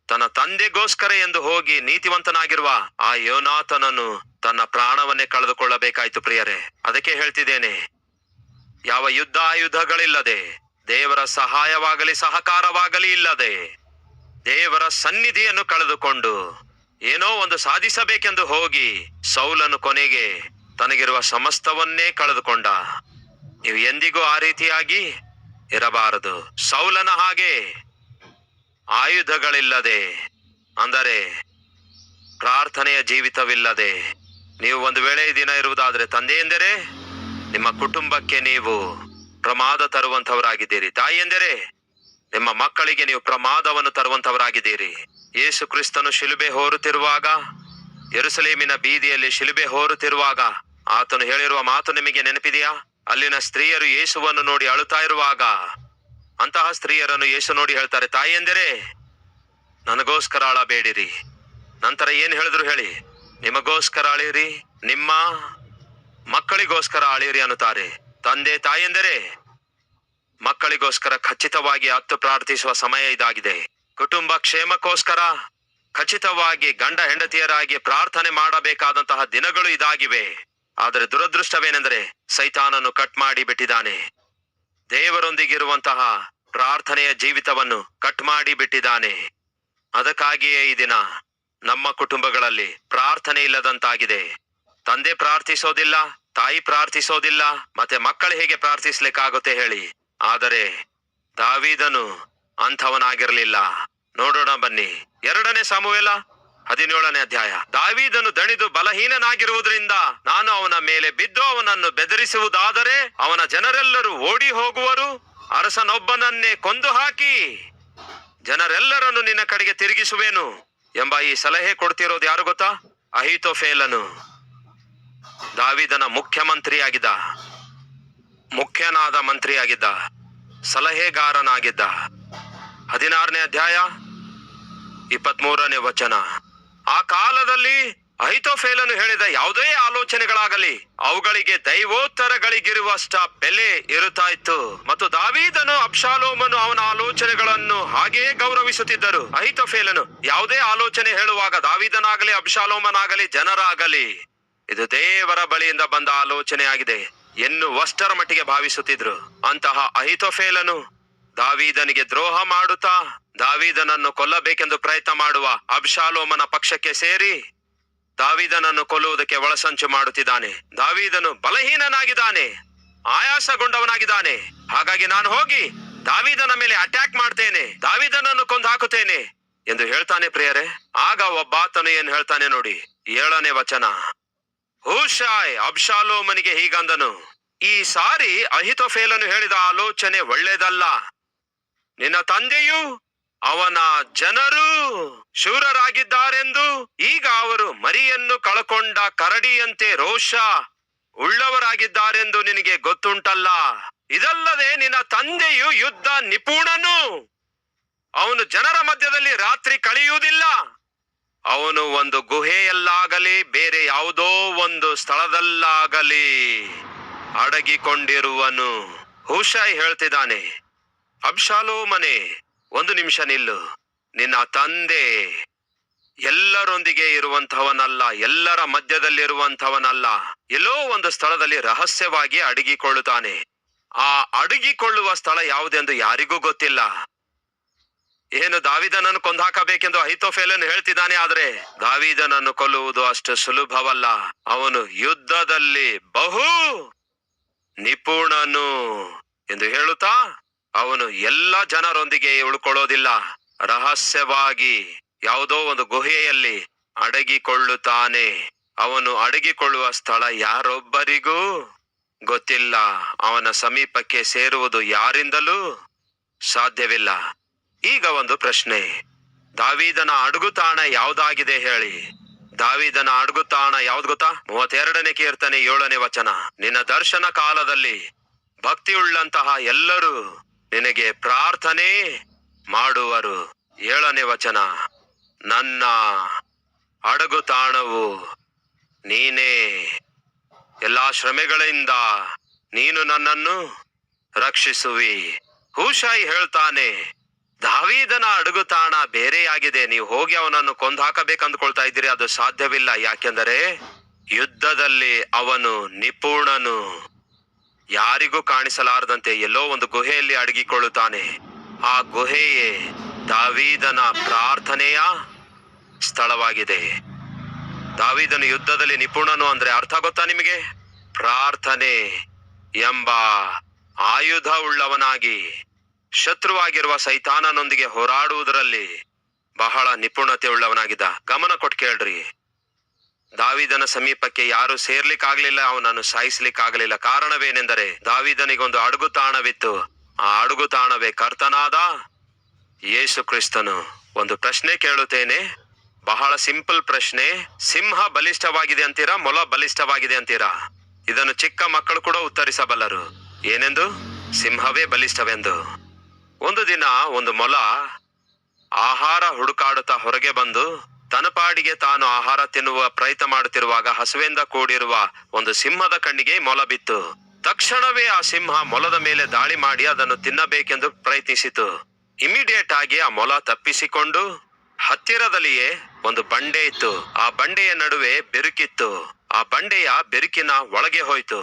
ತನ್ನ ತಂದೆಗೋಸ್ಕರ ಎಂದು ಹೋಗಿ ನೀತಿವಂತನಾಗಿರುವ ಆ ಯೋನಾಥನನು ತನ್ನ ಪ್ರಾಣವನ್ನೇ ಕಳೆದುಕೊಳ್ಳಬೇಕಾಯ್ತು ಪ್ರಿಯರೇ. ಅದಕ್ಕೆ ಹೇಳ್ತಿದ್ದೇನೆ, ಯಾವ ಯುದ್ಧ ಆಯುಧಗಳಿಲ್ಲದೆ, ದೇವರ ಸಹಾಯವಾಗಲಿ ಸಹಕಾರವಾಗಲಿ ಇಲ್ಲದೆ, ದೇವರ ಸನ್ನಿಧಿಯನ್ನು ಕಳೆದುಕೊಂಡು ಏನೋ ಒಂದು ಸಾಧಿಸಬೇಕೆಂದು ಹೋಗಿ ಸೌಲನು ಕೊನೆಗೆ ತನಗಿರುವ ಸಮಸ್ತವನ್ನೇ ಕಳೆದುಕೊಂಡ. ನೀವು ಎಂದಿಗೂ ಆ ರೀತಿಯಾಗಿ ಇರಬಾರದು. ಸೌಲನ ಹಾಗೆ ಆಯುಧಗಳಿಲ್ಲದೆ, ಅಂದರೆ ಪ್ರಾರ್ಥನೆಯ ಜೀವಿತವಿಲ್ಲದೆ ನೀವು ಒಂದು ವೇಳೆ ಈ ದಿನ ಇರುವುದಾದ್ರೆ, ತಂದೆ ಎಂದರೆ ನಿಮ್ಮ ಕುಟುಂಬಕ್ಕೆ ನೀವು ಪ್ರಮಾದ ತರುವಂತವರಾಗಿದ್ದೀರಿ. ತಾಯಿ ಎಂದರೆ ನಿಮ್ಮ ಮಕ್ಕಳಿಗೆ ನೀವು ಪ್ರಮಾದವನ್ನು ತರುವಂತವರಾಗಿದ್ದೀರಿ. ಯೇಸು ಕ್ರಿಸ್ತನು ಶಿಲುಬೆ ಹೊರುತ್ತಿರುವಾಗ, ಯೆರೂಸಲೇಮಿನ ಬೀದಿಯಲ್ಲಿ ಶಿಲುಬೆ ಹೊರುತ್ತಿರುವಾಗ ಆತನು ಹೇಳಿರುವ ಮಾತು ನಿಮಗೆ ನೆನಪಿದೆಯಾ? ಅಲ್ಲಿನ ಸ್ತ್ರೀಯರು ಯೇಸುವನ್ನು ನೋಡಿ ಅಳುತ್ತಾ ಇರುವಾಗ ಅಂತಹ ಸ್ತ್ರೀಯರನ್ನು ಯೇಸು ನೋಡಿ ಹೇಳ್ತಾರೆ, ತಾಯಿ ಎಂದರೆ ನನಗೋಸ್ಕರ ಅಳಬೇಡಿರಿ. ನಂತರ ಏನ್ ಹೇಳಿದ್ರು ಹೇಳಿ? ನಿಮಗೋಸ್ಕರ ಅಳಿರಿ, ನಿಮ್ಮ ಮಕ್ಕಳಿಗೋಸ್ಕರ ಅಳಿರಿ ಅನ್ನುತ್ತಾರೆ. ತಂದೆ ತಾಯಿ ಎಂದರೆ ಮಕ್ಕಳಿಗೋಸ್ಕರ ಖಚಿತವಾಗಿ ಅತ್ತು ಪ್ರಾರ್ಥಿಸುವ ಸಮಯ ಇದಾಗಿದೆ. ಕುಟುಂಬ ಕ್ಷೇಮಕ್ಕೋಸ್ಕರ ಖಚಿತವಾಗಿ ಗಂಡ ಹೆಂಡತಿಯರಾಗಿ ಪ್ರಾರ್ಥನೆ ಮಾಡಬೇಕಾದಂತಹ ದಿನಗಳು ಇದಾಗಿವೆ. ಆದರೆ ದುರದೃಷ್ಟವೇನೆಂದರೆ ಸೈತಾನನು ಕಟ್ ಮಾಡಿ ಬಿಟ್ಟಿದ್ದಾನೆ. ದೇವರೊಂದಿಗಿರುವಂತಹ ಪ್ರಾರ್ಥನೆಯ ಜೀವಿತವನ್ನು ಕಟ್ ಮಾಡಿ ಬಿಟ್ಟಿದ್ದಾನೆ. ಅದಕ್ಕಾಗಿಯೇ ಈ ದಿನ ನಮ್ಮ ಕುಟುಂಬಗಳಲ್ಲಿ ಪ್ರಾರ್ಥನೆ ಇಲ್ಲದಂತಾಗಿದೆ. ತಂದೆ ಪ್ರಾರ್ಥಿಸೋದಿಲ್ಲ, ತಾಯಿ ಪ್ರಾರ್ಥಿಸೋದಿಲ್ಲ, ಮತ್ತೆ ಮಕ್ಕಳು ಹೇಗೆ ಪ್ರಾರ್ಥಿಸ್ಲಿಕ್ಕಾಗುತ್ತೆ ಹೇಳಿ? ಆದರೆ ದಾವೀದನು ಅಂಥವನಾಗಿರಲಿಲ್ಲ. ನೋಡೋಣ ಬನ್ನಿ, 2 ಸಮುವೇಲ 17ನೇ ಅಧ್ಯಾಯ. ದಾವೀದನು ದಣಿದು ಬಲಹೀನನಾಗಿರುವುದರಿಂದ ನಾನು ಅವನ ಮೇಲೆ ಬಿದ್ದು ಅವನನ್ನು ಬೆದರಿಸುವುದಾದರೆ ಅವನ ಜನರೆಲ್ಲರೂ ಓಡಿ ಹೋಗುವರು, ಅರಸನೊಬ್ಬನನ್ನೇ ಕೊಂದು ಹಾಕಿ ಜನರೆಲ್ಲರನ್ನು ನಿನ್ನ ಕಡೆಗೆ ತಿರುಗಿಸುವೆನು ಎಂಬ ಈ ಸಲಹೆ ಕೊಡ್ತಿರೋದು ಯಾರು ಗೊತ್ತಾ? ಅಹೀತೋಫೇಲನು. ದಾವೀದನ ಮುಖ್ಯನಾದ ಮಂತ್ರಿಯಾಗಿದ್ದ, ಸಲಹೆಗಾರನಾಗಿದ್ದ. 16ನೇ ಅಧ್ಯಾಯ 23ನೇ ವಚನ. ಆ ಕಾಲದಲ್ಲಿ ಅಹೀತೋಫೇಲನು ಹೇಳಿದ ಯಾವುದೇ ಆಲೋಚನೆಗಳಾಗಲಿ ಅವುಗಳಿಗೆ ದೈವೋತ್ತರಗಳಿಗಿರುವಷ್ಟ ಬೆಲೆ ಇರುತ್ತಾ ಇತ್ತು. ಮತ್ತು ದಾವೀದನು ಅಬ್ಷಾಲೋಮನು ಅವನ ಆಲೋಚನೆಗಳನ್ನು ಹಾಗೆಯೇ ಗೌರವಿಸುತ್ತಿದ್ದರು. ಅಹೀತೋಫೇಲನು ಯಾವುದೇ ಆಲೋಚನೆ ಹೇಳುವಾಗ ದಾವೀದನಾಗಲಿ ಅಬ್ಷಾಲೋಮನಾಗಲಿ ಜನರಾಗಲಿ ಇದು ದೇವರ ಬಳಿಯಿಂದ ಬಂದ ಆಲೋಚನೆ ಆಗಿದೆ ಎನ್ನುವಷ್ಟರ ಮಟ್ಟಿಗೆ ಭಾವಿಸುತ್ತಿದ್ರು. ಅಂತಹ ಅಹೀತೋಫೇಲನು ದಾವೀದನಿಗೆ ದ್ರೋಹ ಮಾಡುತ್ತಾ ದಾವೀದನನ್ನು ಕೊಲ್ಲಬೇಕೆಂದು ಪ್ರಯತ್ನ ಮಾಡುವ ಅಬ್ಷಾಲೋಮನ ಪಕ್ಷಕ್ಕೆ ಸೇರಿ ದಾವೀದನನ್ನು ಕೊಲ್ಲುವುದಕ್ಕೆ ಒಳಸಂಚು ಮಾಡುತ್ತಿದ್ದಾನೆ. ದಾವೀದನು ಬಲಹೀನನಾಗಿದ್ದಾನೆ, ಆಯಾಸಗೊಂಡವನಾಗಿದ್ದಾನೆ. ಹಾಗಾಗಿ ನಾನು ಹೋಗಿ ದಾವೀದನ ಮೇಲೆ ಅಟ್ಯಾಕ್ ಮಾಡ್ತೇನೆ, ದಾವೀದನನ್ನು ಕೊಂದು ಹಾಕುತ್ತೇನೆ ಎಂದು ಹೇಳ್ತಾನೆ ಪ್ರಿಯರೇ. ಆಗ ಒಬ್ಬಾತನು ಏನ್ ಹೇಳ್ತಾನೆ ನೋಡಿ, 7ನೇ ವಚನ. ಹೂಷಾಯ್ ಅಬ್ಷಾಲೋಮನಿಗೆ ಹೀಗಂದನು, ಈ ಸಾರಿ ಅಹೀತೋಫೇಲನು ಹೇಳಿದ ಆಲೋಚನೆ ಒಳ್ಳೆಯದಲ್ಲ. ನಿನ್ನ ತಂದೆಯೂ ಅವನ ಜನರು ಶೂರರಾಗಿದ್ದಾರೆಂದು, ಈಗ ಅವರು ಮರಿಯನ್ನು ಕಳಕೊಂಡ ಕರಡಿಯಂತೆ ರೋಷ ಉಳ್ಳವರಾಗಿದ್ದಾರೆಂದು ನಿನಗೆ ಗೊತ್ತುಂಟಲ್ಲ. ಇದಲ್ಲದೆ ನಿನ್ನ ತಂದೆಯು ಯುದ್ಧ ನಿಪುಣನು. ಅವನು ಜನರ ಮಧ್ಯದಲ್ಲಿ ರಾತ್ರಿ ಕಳೆಯುವುದಿಲ್ಲ. ಅವನು ಒಂದು ಗುಹೆಯಲ್ಲಾಗಲಿ ಬೇರೆ ಯಾವುದೋ ಒಂದು ಸ್ಥಳದಲ್ಲಾಗಲಿ ಅಡಗಿಕೊಂಡಿರುವನು. ಹುಷೈ ಹೇಳ್ತಿದ್ದಾನೆ, ಅಬ್ಷಾಲೋಮನೇ, ಒಂದು ನಿಮಿಷ ನಿಲ್ಲು. ನಿನ್ನ ತಂದೆ ಎಲ್ಲರೊಂದಿಗೆ ಇರುವಂಥವನಲ್ಲ, ಎಲ್ಲರ ಮಧ್ಯದಲ್ಲಿರುವಂಥವನಲ್ಲ. ಎಲ್ಲೋ ಒಂದು ಸ್ಥಳದಲ್ಲಿ ರಹಸ್ಯವಾಗಿ ಅಡಗಿಕೊಳ್ಳುತ್ತಾನೆ. ಆ ಅಡಗಿಕೊಳ್ಳುವ ಸ್ಥಳ ಯಾವುದೆಂದು ಯಾರಿಗೂ ಗೊತ್ತಿಲ್ಲ. ಏನು ದಾವೀದನನ್ನು ಕೊಂದಾಕಬೇಕೆಂದು ಅಹಿತೋಫೆಲನು ಹೇಳ್ತಿದ್ದಾನೆ, ಆದ್ರೆ ದಾವೀದನನ್ನು ಕೊಲ್ಲುವುದು ಅಷ್ಟು ಸುಲಭವಲ್ಲ. ಅವನು ಯುದ್ಧದಲ್ಲಿ ಬಹು ನಿಪುಣನು ಎಂದು ಹೇಳುತ್ತಾ ಅವನು ಎಲ್ಲ ಜನರೊಂದಿಗೆ ಉಳ್ಕೊಳ್ಳೋದಿಲ್ಲ. ರಹಸ್ಯವಾಗಿ ಯಾವುದೋ ಒಂದು ಗುಹೆಯಲ್ಲಿ ಅಡಗಿಕೊಳ್ಳುತ್ತಾನೆ. ಅವನು ಅಡಗಿಕೊಳ್ಳುವ ಸ್ಥಳ ಯಾರೊಬ್ಬರಿಗೂ ಗೊತ್ತಿಲ್ಲ. ಅವನ ಸಮೀಪಕ್ಕೆ ಸೇರುವುದು ಯಾರಿಂದಲೂ ಸಾಧ್ಯವಿಲ್ಲ. ಈಗ ಒಂದು ಪ್ರಶ್ನೆ, ದಾವೀದನ ಅಡಗುತಾಣ ಯಾವುದಾಗಿದೆ ಹೇಳಿ? ದಾವೀದನ ಅಡಗುತಾಣ ಯಾವ್ದು ಗೊತ್ತಾ? 32ನೇ ಕೀರ್ತನೆ 7ನೇ ವಚನ. ನಿನ್ನ ದರ್ಶನ ಕಾಲದಲ್ಲಿ ಭಕ್ತಿಯುಳ್ಳಂತಹ ಎಲ್ಲರೂ ನಿನಗೆ ಪ್ರಾರ್ಥನೆ ಮಾಡುವರು. 7ನೇ ವಚನ, ನನ್ನ ಅಡಗುತಾಣವು ನೀನೇ. ಎಲ್ಲಾ ಶ್ರಮೆಗಳಿಂದ ನೀನು ನನ್ನನ್ನು ರಕ್ಷಿಸುವಿ. ಹುಷೈ ಹೇಳ್ತಾನೆ, ದಾವೀದನ ಅಡಗುತಾಣ ಬೇರೆಯಾಗಿದೆ. ನೀವು ಹೋಗಿ ಅವನನ್ನು ಕೊಂದು ಹಾಕಬೇಕಂದ್ಕೊಳ್ತಾ ಇದ್ದೀರಿ, ಅದು ಸಾಧ್ಯವಿಲ್ಲ. ಯಾಕೆಂದರೆ ಯುದ್ಧದಲ್ಲಿ ಅವನು ನಿಪುಣನು. ಯಾರಿಗೂ ಕಾಣಿಸಲಾರದಂತೆ ಎಲ್ಲೋ ಒಂದು ಗುಹೆಯಲ್ಲಿ ಅಡಗಿಕೊಳ್ಳುತ್ತಾನೆ. ಆ ಗುಹೆಯೇ ದಾವೀದನ ಪ್ರಾರ್ಥನೆಯ ಸ್ಥಳವಾಗಿದೆ. ದಾವೀದನು ಯುದ್ಧದಲ್ಲಿ ನಿಪುಣನು ಅಂದ್ರೆ ಅರ್ಥ ಗೊತ್ತಾ ನಿಮಗೆ? ಪ್ರಾರ್ಥನೆ ಎಂಬ ಆಯುಧ ಉಳ್ಳವನಾಗಿ ಶತ್ರುವಾಗಿರುವ ಸೈತಾನನೊಂದಿಗೆ ಹೋರಾಡುವುದರಲ್ಲಿ ಬಹಳ ನಿಪುಣತೆ ಉಳ್ಳವನಾಗಿದ್ದ. ಗಮನ ಕೊಟ್ಟು ಕೇಳ್ರಿ. ದಾವೀದನ ಸಮೀಪಕ್ಕೆ ಯಾರು ಸೇರ್ಲಿಕ್ಕಾಗ್ಲಿಲ್ಲ, ಅವನನ್ನು ಸಾಯಿಸ್ಲಿಕ್ಕಾಗಲಿಲ್ಲ. ಕಾರಣವೇನೆಂದರೆ ದಾವೀದನಿಗೊಂದು ಅಡಗುತಾಣವಿತ್ತು. ಆ ಅಡಗುತಾಣವೇ ಕರ್ತನಾದ ಯೇಸು ಕ್ರಿಸ್ತನು. ಒಂದು ಪ್ರಶ್ನೆ ಕೇಳುತ್ತೇನೆ, ಬಹಳ ಸಿಂಪಲ್ ಪ್ರಶ್ನೆ. ಸಿಂಹ ಬಲಿಷ್ಠವಾಗಿದೆ ಅಂತೀರಾ, ಮೊಲ ಬಲಿಷ್ಠವಾಗಿದೆ ಅಂತೀರಾ? ಇದನ್ನು ಚಿಕ್ಕ ಮಕ್ಕಳು ಕೂಡ ಉತ್ತರಿಸಬಲ್ಲರು. ಏನೆಂದು? ಸಿಂಹವೇ ಬಲಿಷ್ಠವೆಂದು. ಒಂದು ದಿನ ಒಂದು ಮೊಲ ಆಹಾರ ಹುಡುಕಾಡುತ್ತಾ ಹೊರಗೆ ಬಂದು ತನ್ನ ಪಾಡಿಗೆ ತಾನು ಆಹಾರ ತಿನ್ನುವ ಪ್ರಯತ್ನ ಮಾಡುತ್ತಿರುವಾಗ ಹಸುವೆಂದ ಕೂಡಿರುವ ಒಂದು ಸಿಂಹದ ಕಣ್ಣಿಗೆ ಮೊಲ ಬಿತ್ತು. ತಕ್ಷಣವೇ ಆ ಸಿಂಹ ಮೊಲದ ಮೇಲೆ ದಾಳಿ ಮಾಡಿ ಅದನ್ನು ತಿನ್ನಬೇಕೆಂದು ಪ್ರಯತ್ನಿಸಿತು. ಇಮಿಡಿಯೇಟ್ ಆಗಿ ಆ ಮೊಲ ತಪ್ಪಿಸಿಕೊಂಡು ಹತ್ತಿರದಲ್ಲಿಯೇ ಒಂದು ಬಂಡೆ ಇತ್ತು. ಆ ಬಂಡೆಯ ನಡುವೆ ಬೆರುಕಿತ್ತು. ಆ ಬಂಡೆಯ ಬೆರುಕಿನ ಒಳಗೆ ಹೋಯ್ತು.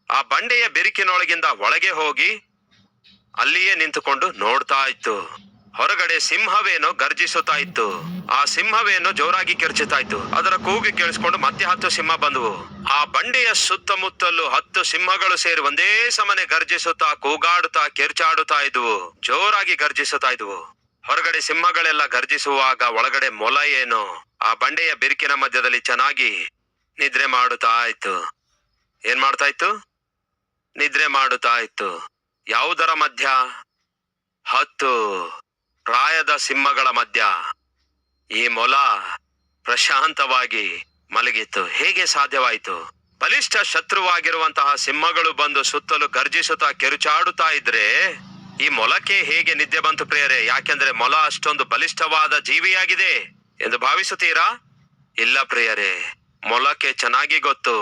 ಆ ಬಂಡೆಯ ಬೆರುಕಿನೊಳಗಿಂದ ಒಳಗೆ ಹೋಗಿ ಅಲ್ಲಿಯೇ ನಿಂತುಕೊಂಡು ನೋಡ್ತಾ ಇತ್ತು. ಹೊರಗಡೆ ಸಿಂಹವೇನೋ ಗರ್ಜಿಸುತ್ತಾ ಇತ್ತು. ಆ ಸಿಂಹವೇನೋ ಜೋರಾಗಿ ಕಿರ್ಚುತ್ತಾ ಇತ್ತು. ಅದರ ಕೂಗಿ ಕೇಳಿಸ್ಕೊಂಡು ಮತ್ತೆ 10 ಸಿಂಹ ಬಂದವು. ಆ ಬಂಡೆಯ ಸುತ್ತಮುತ್ತಲು 10 ಸಿಂಹಗಳು ಸೇರಿ ಒಂದೇ ಸಮನೆ ಗರ್ಜಿಸುತ್ತಾ, ಕೂಗಾಡುತ್ತಾ, ಕಿರ್ಚಾಡುತ್ತಾ ಇದ್ವು. ಜೋರಾಗಿ ಗರ್ಜಿಸುತ್ತಾ ಇದ್ವು. ಹೊರಗಡೆ ಸಿಂಹಗಳೆಲ್ಲ ಗರ್ಜಿಸುವಾಗ ಒಳಗಡೆ ಮೊಲ ಏನು ಆ ಬಂಡೆಯ ಬಿರುಕಿನ ಮಧ್ಯದಲ್ಲಿ ಚೆನ್ನಾಗಿ ನಿದ್ರೆ ಮಾಡುತ್ತಾ ಇತ್ತು. ಏನ್ ಮಾಡ್ತಾ ಇತ್ತು? ನಿದ್ರೆ ಮಾಡುತ್ತಾ ಇತ್ತು. ಯಾವುದರ ಮಧ್ಯ? 10 ಪ್ರಾಯದ ಸಿಂಹಗಳ ಮಧ್ಯ ಈ ಮೊಲ ಪ್ರಶಾಂತವಾಗಿ ಮಲಗಿತ್ತು. ಹೇಗೆ ಸಾಧ್ಯವಾಯಿತು? ಬಲಿಷ್ಠ ಶತ್ರುವಾಗಿರುವಂತಹ ಸಿಂಹಗಳು ಬಂದು ಸುತ್ತಲೂ ಗರ್ಜಿಸುತ್ತಾ ಕಿರುಚಾಡುತ್ತಾ ಇದ್ರೆ ಈ ಮೊಲಕ್ಕೆ ಹೇಗೆ ನಿದ್ದೆ ಬಂತು ಪ್ರಿಯರೇ? ಯಾಕೆಂದ್ರೆ ಮೊಲ ಅಷ್ಟೊಂದು ಬಲಿಷ್ಠವಾದ ಜೀವಿಯಾಗಿದೆ ಎಂದು ಭಾವಿಸುತ್ತೀರಾ? ಇಲ್ಲ ಪ್ರಿಯರೇ, ಮೊಲಕ್ಕೆ ಚೆನ್ನಾಗಿ ಗೊತ್ತು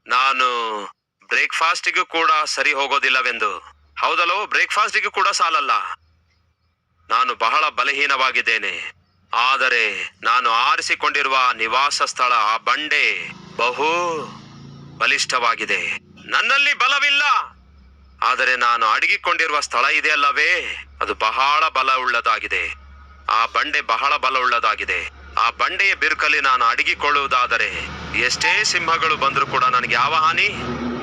ನಾನು ಬ್ರೇಕ್ಫಾಸ್ಟಿಗೂ ಕೂಡ ಸರಿ ಹೋಗೋದಿಲ್ಲವೆಂದು. ಹೌದಲ್ಲೋ? ಬ್ರೇಕ್ಫಾಸ್ಟಿಗೂ ಕೂಡ ಸಾಲಲ್ಲ. ನಾನು ಬಹಳ ಬಲಹೀನವಾಗಿದ್ದೇನೆ. ಆದರೆ ನಾನು ಆರಿಸಿಕೊಂಡಿರುವ ನಿವಾಸ ಸ್ಥಳ, ಆ ಬಂಡೆ ಬಹು ಬಲಿಷ್ಠವಾಗಿದೆ. ನನ್ನಲ್ಲಿ ಬಲವಿಲ್ಲ, ಆದರೆ ನಾನು ಅಡಗಿಕೊಂಡಿರುವ ಸ್ಥಳ ಇದೆಯಲ್ಲವೇ, ಅದು ಬಹಳ ಬಲ ಉಳ್ಳದಾಗಿದೆ. ಆ ಬಂಡೆ ಬಹಳ ಬಲ ಉಳ್ಳದಾಗಿದೆ. ಆ ಬಂಡೆಯ ಬಿರುಕಲ್ಲಿ ನಾನು ಅಡಗಿಕೊಳ್ಳುವುದಾದರೆ ಎಷ್ಟೇ ಸಿಂಹಗಳು ಬಂದರೂ ಕೂಡ ನನಗೆ ಯಾವ ಹಾನಿ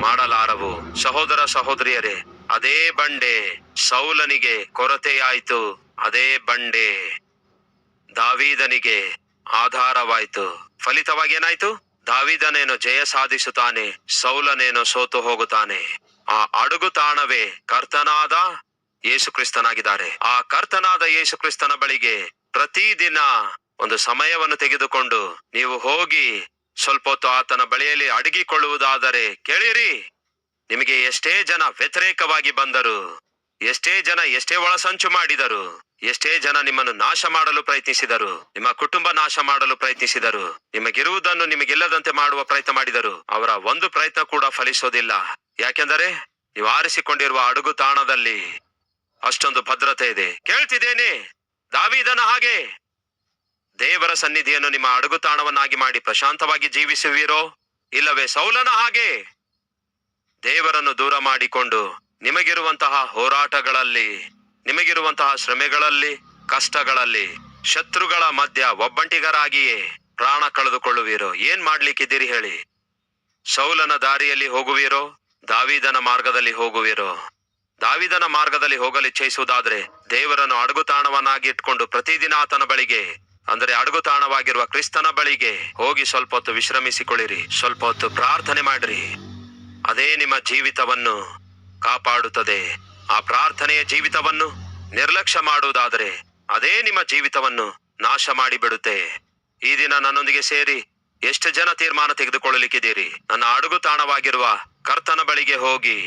ಮಾಡಲಾರವು. ಸಹೋದರ ಸಹೋದರಿಯರೇ, ಅದೇ ಬಂಡೆ ಸೌಲನಿಗೆ ಕೊರತೆಯಾಯಿತು. ಅದೇ ಬಂಡೆ ದಾವೀದನಿಗೆ ಆಧಾರವಾಯಿತು. ಫಲಿತವಾಗಿ ಏನಾಯ್ತು? ದಾವೀದನೇನೋ ಜಯ ಸಾಧಿಸುತ್ತಾನೆ, ಸೌಲನೇನೋ ಸೋತು ಹೋಗುತ್ತಾನೆ. ಆ ಅಡಗುತಾಣವೇ ಕರ್ತನಾದ ಯೇಸು ಕ್ರಿಸ್ತನಾಗಿದ್ದಾರೆ. ಆ ಕರ್ತನಾದ ಯೇಸು ಕ್ರಿಸ್ತನ ಬಳಿಗೆ ಪ್ರತಿದಿನ ಒಂದು ಸಮಯವನ್ನು ತೆಗೆದುಕೊಂಡು ನೀವು ಹೋಗಿ ಸ್ವಲ್ಪ ಹೊತ್ತು ಆತನ ಬಳಿಯಲ್ಲಿ ಅಡಗಿಕೊಳ್ಳುವುದಾದರೆ ಕೇಳಿರಿ. ನಿಮಗೆ ಎಷ್ಟೇ ಜನ ವ್ಯತಿರೇಕವಾಗಿ ಬಂದರು, ಎಷ್ಟೇ ಜನ ಎಷ್ಟೇ ಒಳಸಂಚು ಮಾಡಿದರು, ಎಷ್ಟೇ ಜನ ನಿಮ್ಮನ್ನು ನಾಶ ಮಾಡಲು ಪ್ರಯತ್ನಿಸಿದರು, ನಿಮ್ಮ ಕುಟುಂಬ ನಾಶ ಮಾಡಲು ಪ್ರಯತ್ನಿಸಿದರು, ನಿಮಗಿರುವುದನ್ನು ನಿಮಗಿಲ್ಲದಂತೆ ಮಾಡುವ ಪ್ರಯತ್ನ ಮಾಡಿದರು, ಅವರ ಒಂದು ಪ್ರಯತ್ನ ಕೂಡ ಫಲಿಸೋದಿಲ್ಲ. ಯಾಕೆಂದರೆ ನೀವು ಆರಿಸಿಕೊಂಡಿರುವ ಅಡುಗು ತಾಣದಲ್ಲಿ ಅಷ್ಟೊಂದು ಭದ್ರತೆ ಇದೆ. ಕೇಳ್ತಿದ್ದೇನೆ, ದಾವೀದನ ಹಾಗೆ ದೇವರ ಸನ್ನಿಧಿಯನ್ನು ನಿಮ್ಮ ಅಡುಗು ತಾಣವನ್ನಾಗಿ ಮಾಡಿ ಪ್ರಶಾಂತವಾಗಿ ಜೀವಿಸುವಿರೋ, ಇಲ್ಲವೇ ಸೌಲನ ಹಾಗೆ ದೇವರನ್ನು ದೂರ ಮಾಡಿಕೊಂಡು ನಿಮಗಿರುವಂತಹ ಹೋರಾಟಗಳಲ್ಲಿ, ನಿಮಗಿರುವಂತಹ ಶ್ರಮೆಗಳಲ್ಲಿ, ಕಷ್ಟಗಳಲ್ಲಿ, ಶತ್ರುಗಳ ಮಧ್ಯ ಒಬ್ಬಂಟಿಗರಾಗಿಯೇ ಪ್ರಾಣ ಕಳೆದುಕೊಳ್ಳುವಿರೋ? ಏನ್ ಮಾಡ್ಲಿಕ್ಕಿದ್ದೀರಿ ಹೇಳಿ? ಸೌಲನ ದಾರಿಯಲ್ಲಿ ಹೋಗುವಿರೋ, ದಾವೀದನ ಮಾರ್ಗದಲ್ಲಿ ಹೋಗುವಿರೋ? ದಾವೀದನ ಮಾರ್ಗದಲ್ಲಿ ಹೋಗಲು ಇಚ್ಛಿಸುವುದಾದ್ರೆ ದೇವರನ್ನು ಅಡಗುತಾಣವನ್ನಾಗಿ ಇಟ್ಕೊಂಡು ಪ್ರತಿದಿನ ಆತನ ಬಳಿಗೆ, ಅಂದರೆ ಅಡಗುತಾಣವಾಗಿರುವ ಕ್ರಿಸ್ತನ ಬಳಿಗೆ ಹೋಗಿ ಸ್ವಲ್ಪ ಹೊತ್ತು ವಿಶ್ರಮಿಸಿಕೊಳ್ಳಿರಿ, ಸ್ವಲ್ಪ ಹೊತ್ತು ಪ್ರಾರ್ಥನೆ ಮಾಡ್ರಿ. ಅದೇ ನಿಮ್ಮ ಜೀವಿತವನ್ನು ಕಾಪಾಡುತ್ತದೆ. ಆ ಪ್ರಾರ್ಥನೆಯ ಜೀವಿತವನ್ನು ನಿರ್ಲಕ್ಷ್ಯ ಮಾಡುವುದಾದರೆ ಅದೇ ನಿಮ್ಮ ಜೀವಿತವನ್ನು ನಾಶ ಮಾಡಿಬಿಡುತ್ತೆ. ಈ ದಿನ ನನ್ನೊಂದಿಗೆ ಸೇರಿ ಎಷ್ಟು ಜನ ತೀರ್ಮಾನ ತೆಗೆದುಕೊಳ್ಳಲಿಕ್ಕಿದ್ದೀರಿ? ನನ್ನ ಅಡುಗು ತಾಣವಾಗಿರುವ ಕರ್ತನ ಬಳಿಗೆ ಹೋಗಿ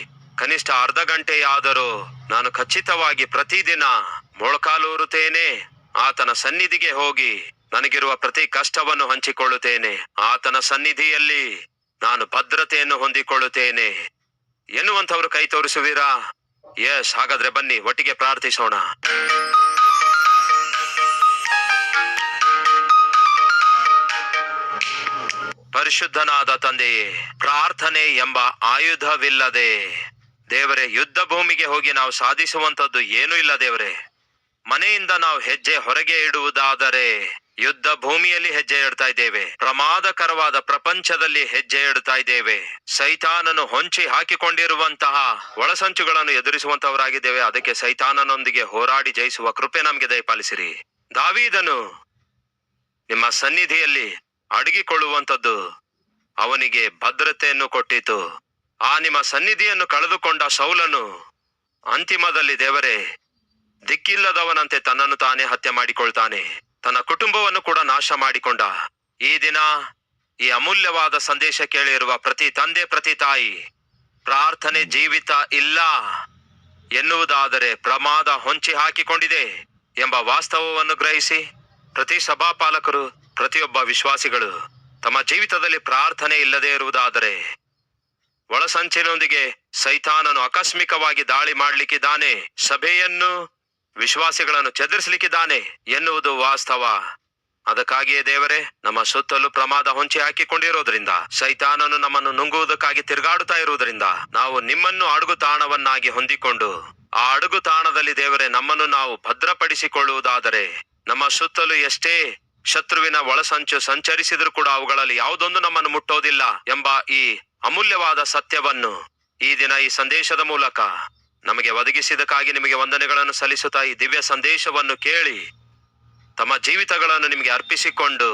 ಕನಿಷ್ಠ ಅರ್ಧ ಗಂಟೆಯಾದರೂ ನಾನು ಖಚಿತವಾಗಿ ಪ್ರತಿದಿನ ಮೊಳಕಾಲೂರುತ್ತೇನೆ, ಆತನ ಸನ್ನಿಧಿಗೆ ಹೋಗಿ ನನಗಿರುವ ಪ್ರತಿ ಕಷ್ಟವನ್ನು ಹಂಚಿಕೊಳ್ಳುತ್ತೇನೆ, ಆತನ ಸನ್ನಿಧಿಯಲ್ಲಿ ನಾನು ಭದ್ರತೆಯನ್ನು ಹೊಂದಿಕೊಳ್ಳುತ್ತೇನೆ ಎನ್ನುವಂಥವ್ರು ಕೈ ತೋರಿಸುವಿರಾ? ಎಸ್, ಹಾಗಾದ್ರೆ ಬನ್ನಿ ಒಟ್ಟಿಗೆ ಪ್ರಾರ್ಥಿಸೋಣ. ಪರಿಶುದ್ಧನಾದ ತಂದೆಯೇ, ಪ್ರಾರ್ಥನೆ ಎಂಬ ಆಯುಧವಿಲ್ಲದೆ ದೇವರೇ ಯುದ್ಧ ಭೂಮಿಗೆ ಹೋಗಿ ನಾವು ಸಾಧಿಸುವಂತದ್ದು ಏನೂ ಇಲ್ಲ ದೇವರೇ. ಮನೆಯಿಂದ ನಾವು ಹೆಜ್ಜೆ ಹೊರಗೆ ಇಡುವುದಾದರೆ ಯುದ್ಧ ಭೂಮಿಯಲ್ಲಿ ಹೆಜ್ಜೆ ಇಡ್ತಾ ಇದ್ದೇವೆ, ಪ್ರಮಾದಕರವಾದ ಪ್ರಪಂಚದಲ್ಲಿ ಹೆಜ್ಜೆ ಇಡ್ತಾ ಇದ್ದೇವೆ, ಸೈತಾನನು ಹೊಂಚಿ ಹಾಕಿಕೊಂಡಿರುವಂತಹ ಒಳಸಂಚುಗಳನ್ನು ಎದುರಿಸುವಂತವರಾಗಿದ್ದೇವೆ. ಅದಕ್ಕೆ ಸೈತಾನನೊಂದಿಗೆ ಹೋರಾಡಿ ಜಯಿಸುವ ಕೃಪೆ ನಮಗೆ ದಯಪಾಲಿಸಿರಿ. ದಾವೀದನು ನಿಮ್ಮ ಸನ್ನಿಧಿಯಲ್ಲಿ ಅಡಗಿಕೊಳ್ಳುವಂಥದ್ದು ಅವನಿಗೆ ಭದ್ರತೆಯನ್ನು ಕೊಟ್ಟಿತು. ಆ ನಿಮ್ಮ ಸನ್ನಿಧಿಯನ್ನು ಕಳೆದುಕೊಂಡ ಸೌಲನು ಅಂತಿಮದಲ್ಲಿ ದೇವರೇ ದಿಕ್ಕಿಲ್ಲದವನಂತೆ ತನ್ನನ್ನು ತಾನೇ ಹತ್ಯೆ ಮಾಡಿಕೊಳ್ತಾನೆ, ತನ್ನ ಕುಟುಂಬವನ್ನು ಕೂಡ ನಾಶ ಮಾಡಿಕೊಂಡ. ಈ ದಿನ ಈ ಅಮೂಲ್ಯವಾದ ಸಂದೇಶ ಕೇಳಿರುವ ಪ್ರತಿ ತಂದೆ, ಪ್ರತಿ ತಾಯಿ, ಪ್ರಾರ್ಥನೆ ಜೀವಿತ ಇಲ್ಲ ಎನ್ನುವುದಾದರೆ ಪ್ರಮಾದ ಹೊಂಚಿ ಹಾಕಿಕೊಂಡಿದೆ ಎಂಬ ವಾಸ್ತವವನ್ನು ಗ್ರಹಿಸಿ ಪ್ರತಿ ಸಭಾಪಾಲಕರು, ಪ್ರತಿಯೊಬ್ಬ ವಿಶ್ವಾಸಿಗಳು ತಮ್ಮ ಜೀವಿತದಲ್ಲಿ ಪ್ರಾರ್ಥನೆ ಇಲ್ಲದೆ ಇರುವುದಾದರೆ ಒಳಸಂಚಿನೊಂದಿಗೆ ಸೈತಾನನು ಆಕಸ್ಮಿಕವಾಗಿ ದಾಳಿ ಮಾಡಲಿಕ್ಕಿದ್ದಾನೆ, ಸಭೆಯನ್ನು, ವಿಶ್ವಾಸಿಗಳನ್ನು ಚದುರಿಸಲಿಕ್ಕಿದ್ದಾನೆ ಎನ್ನುವುದು ವಾಸ್ತವ. ಅದಕ್ಕಾಗಿಯೇ ದೇವರೇ, ನಮ್ಮ ಸುತ್ತಲೂ ಪ್ರಮಾದ ಹೊಂಚಿ ಹಾಕಿಕೊಂಡಿರೋದ್ರಿಂದ, ಸೈತಾನನು ನಮ್ಮನ್ನು ನುಂಗುವುದಕ್ಕಾಗಿ ತಿರುಗಾಡುತ್ತಾ ಇರುವುದರಿಂದ ನಾವು ನಿಮ್ಮನ್ನು ಅಡುಗು ತಾಣವನ್ನಾಗಿ ಹೊಂದಿಕೊಂಡು ಆ ಅಡುಗು ತಾಣದಲ್ಲಿ ದೇವರೇ ನಮ್ಮನ್ನು ನಾವು ಭದ್ರಪಡಿಸಿಕೊಳ್ಳುವುದಾದರೆ ನಮ್ಮ ಸುತ್ತಲೂ ಎಷ್ಟೇ ಶತ್ರುವಿನ ಒಳಸಂಚು ಸಂಚರಿಸಿದರೂ ಕೂಡ ಅವುಗಳಲ್ಲಿ ಯಾವುದೊಂದು ನಮ್ಮನ್ನು ಮುಟ್ಟೋದಿಲ್ಲ ಎಂಬ ಈ ಅಮೂಲ್ಯವಾದ ಸತ್ಯವನ್ನು ಈ ದಿನ ಈ ಸಂದೇಶದ ಮೂಲಕ ನಮಗೆ ಒದಗಿಸಿದಕ್ಕಾಗಿ ನಿಮಗೆ ವಂದನೆಗಳನ್ನು ಸಲ್ಲಿಸುತ್ತಾ ಈ ದಿವ್ಯ ಸಂದೇಶವನ್ನು ಕೇಳಿ ತಮ್ಮ ಜೀವಿತಗಳನ್ನು ನಿಮಗೆ ಅರ್ಪಿಸಿಕೊಂಡು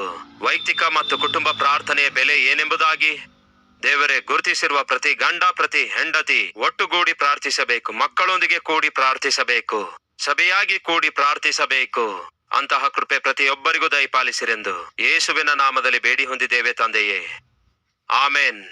ವೈಯಕ್ತಿಕ ಮತ್ತು ಕುಟುಂಬ ಪ್ರಾರ್ಥನೆಯ ಬೆಲೆ ಏನೆಂಬುದಾಗಿ ದೇವರೇ ಗುರುತಿಸಿರುವ ಪ್ರತಿ ಗಂಡ, ಪ್ರತಿ ಹೆಂಡತಿ ಒಟ್ಟುಗೂಡಿ ಪ್ರಾರ್ಥಿಸಬೇಕು, ಮಕ್ಕಳೊಂದಿಗೆ ಕೂಡಿ ಪ್ರಾರ್ಥಿಸಬೇಕು, ಸಭೆಯಾಗಿ ಕೂಡಿ ಪ್ರಾರ್ಥಿಸಬೇಕು. ಅಂತಹ ಕೃಪೆ ಪ್ರತಿಯೊಬ್ಬರಿಗೂ ದಯಪಾಲಿಸಿರೆಂದು ಯೇಸುವಿನ ನಾಮದಲ್ಲಿ ಬೇಡಿ ಹೊಂದಿದ್ದೇವೆ ತಂದೆಯೇ, ಆಮೇನ್.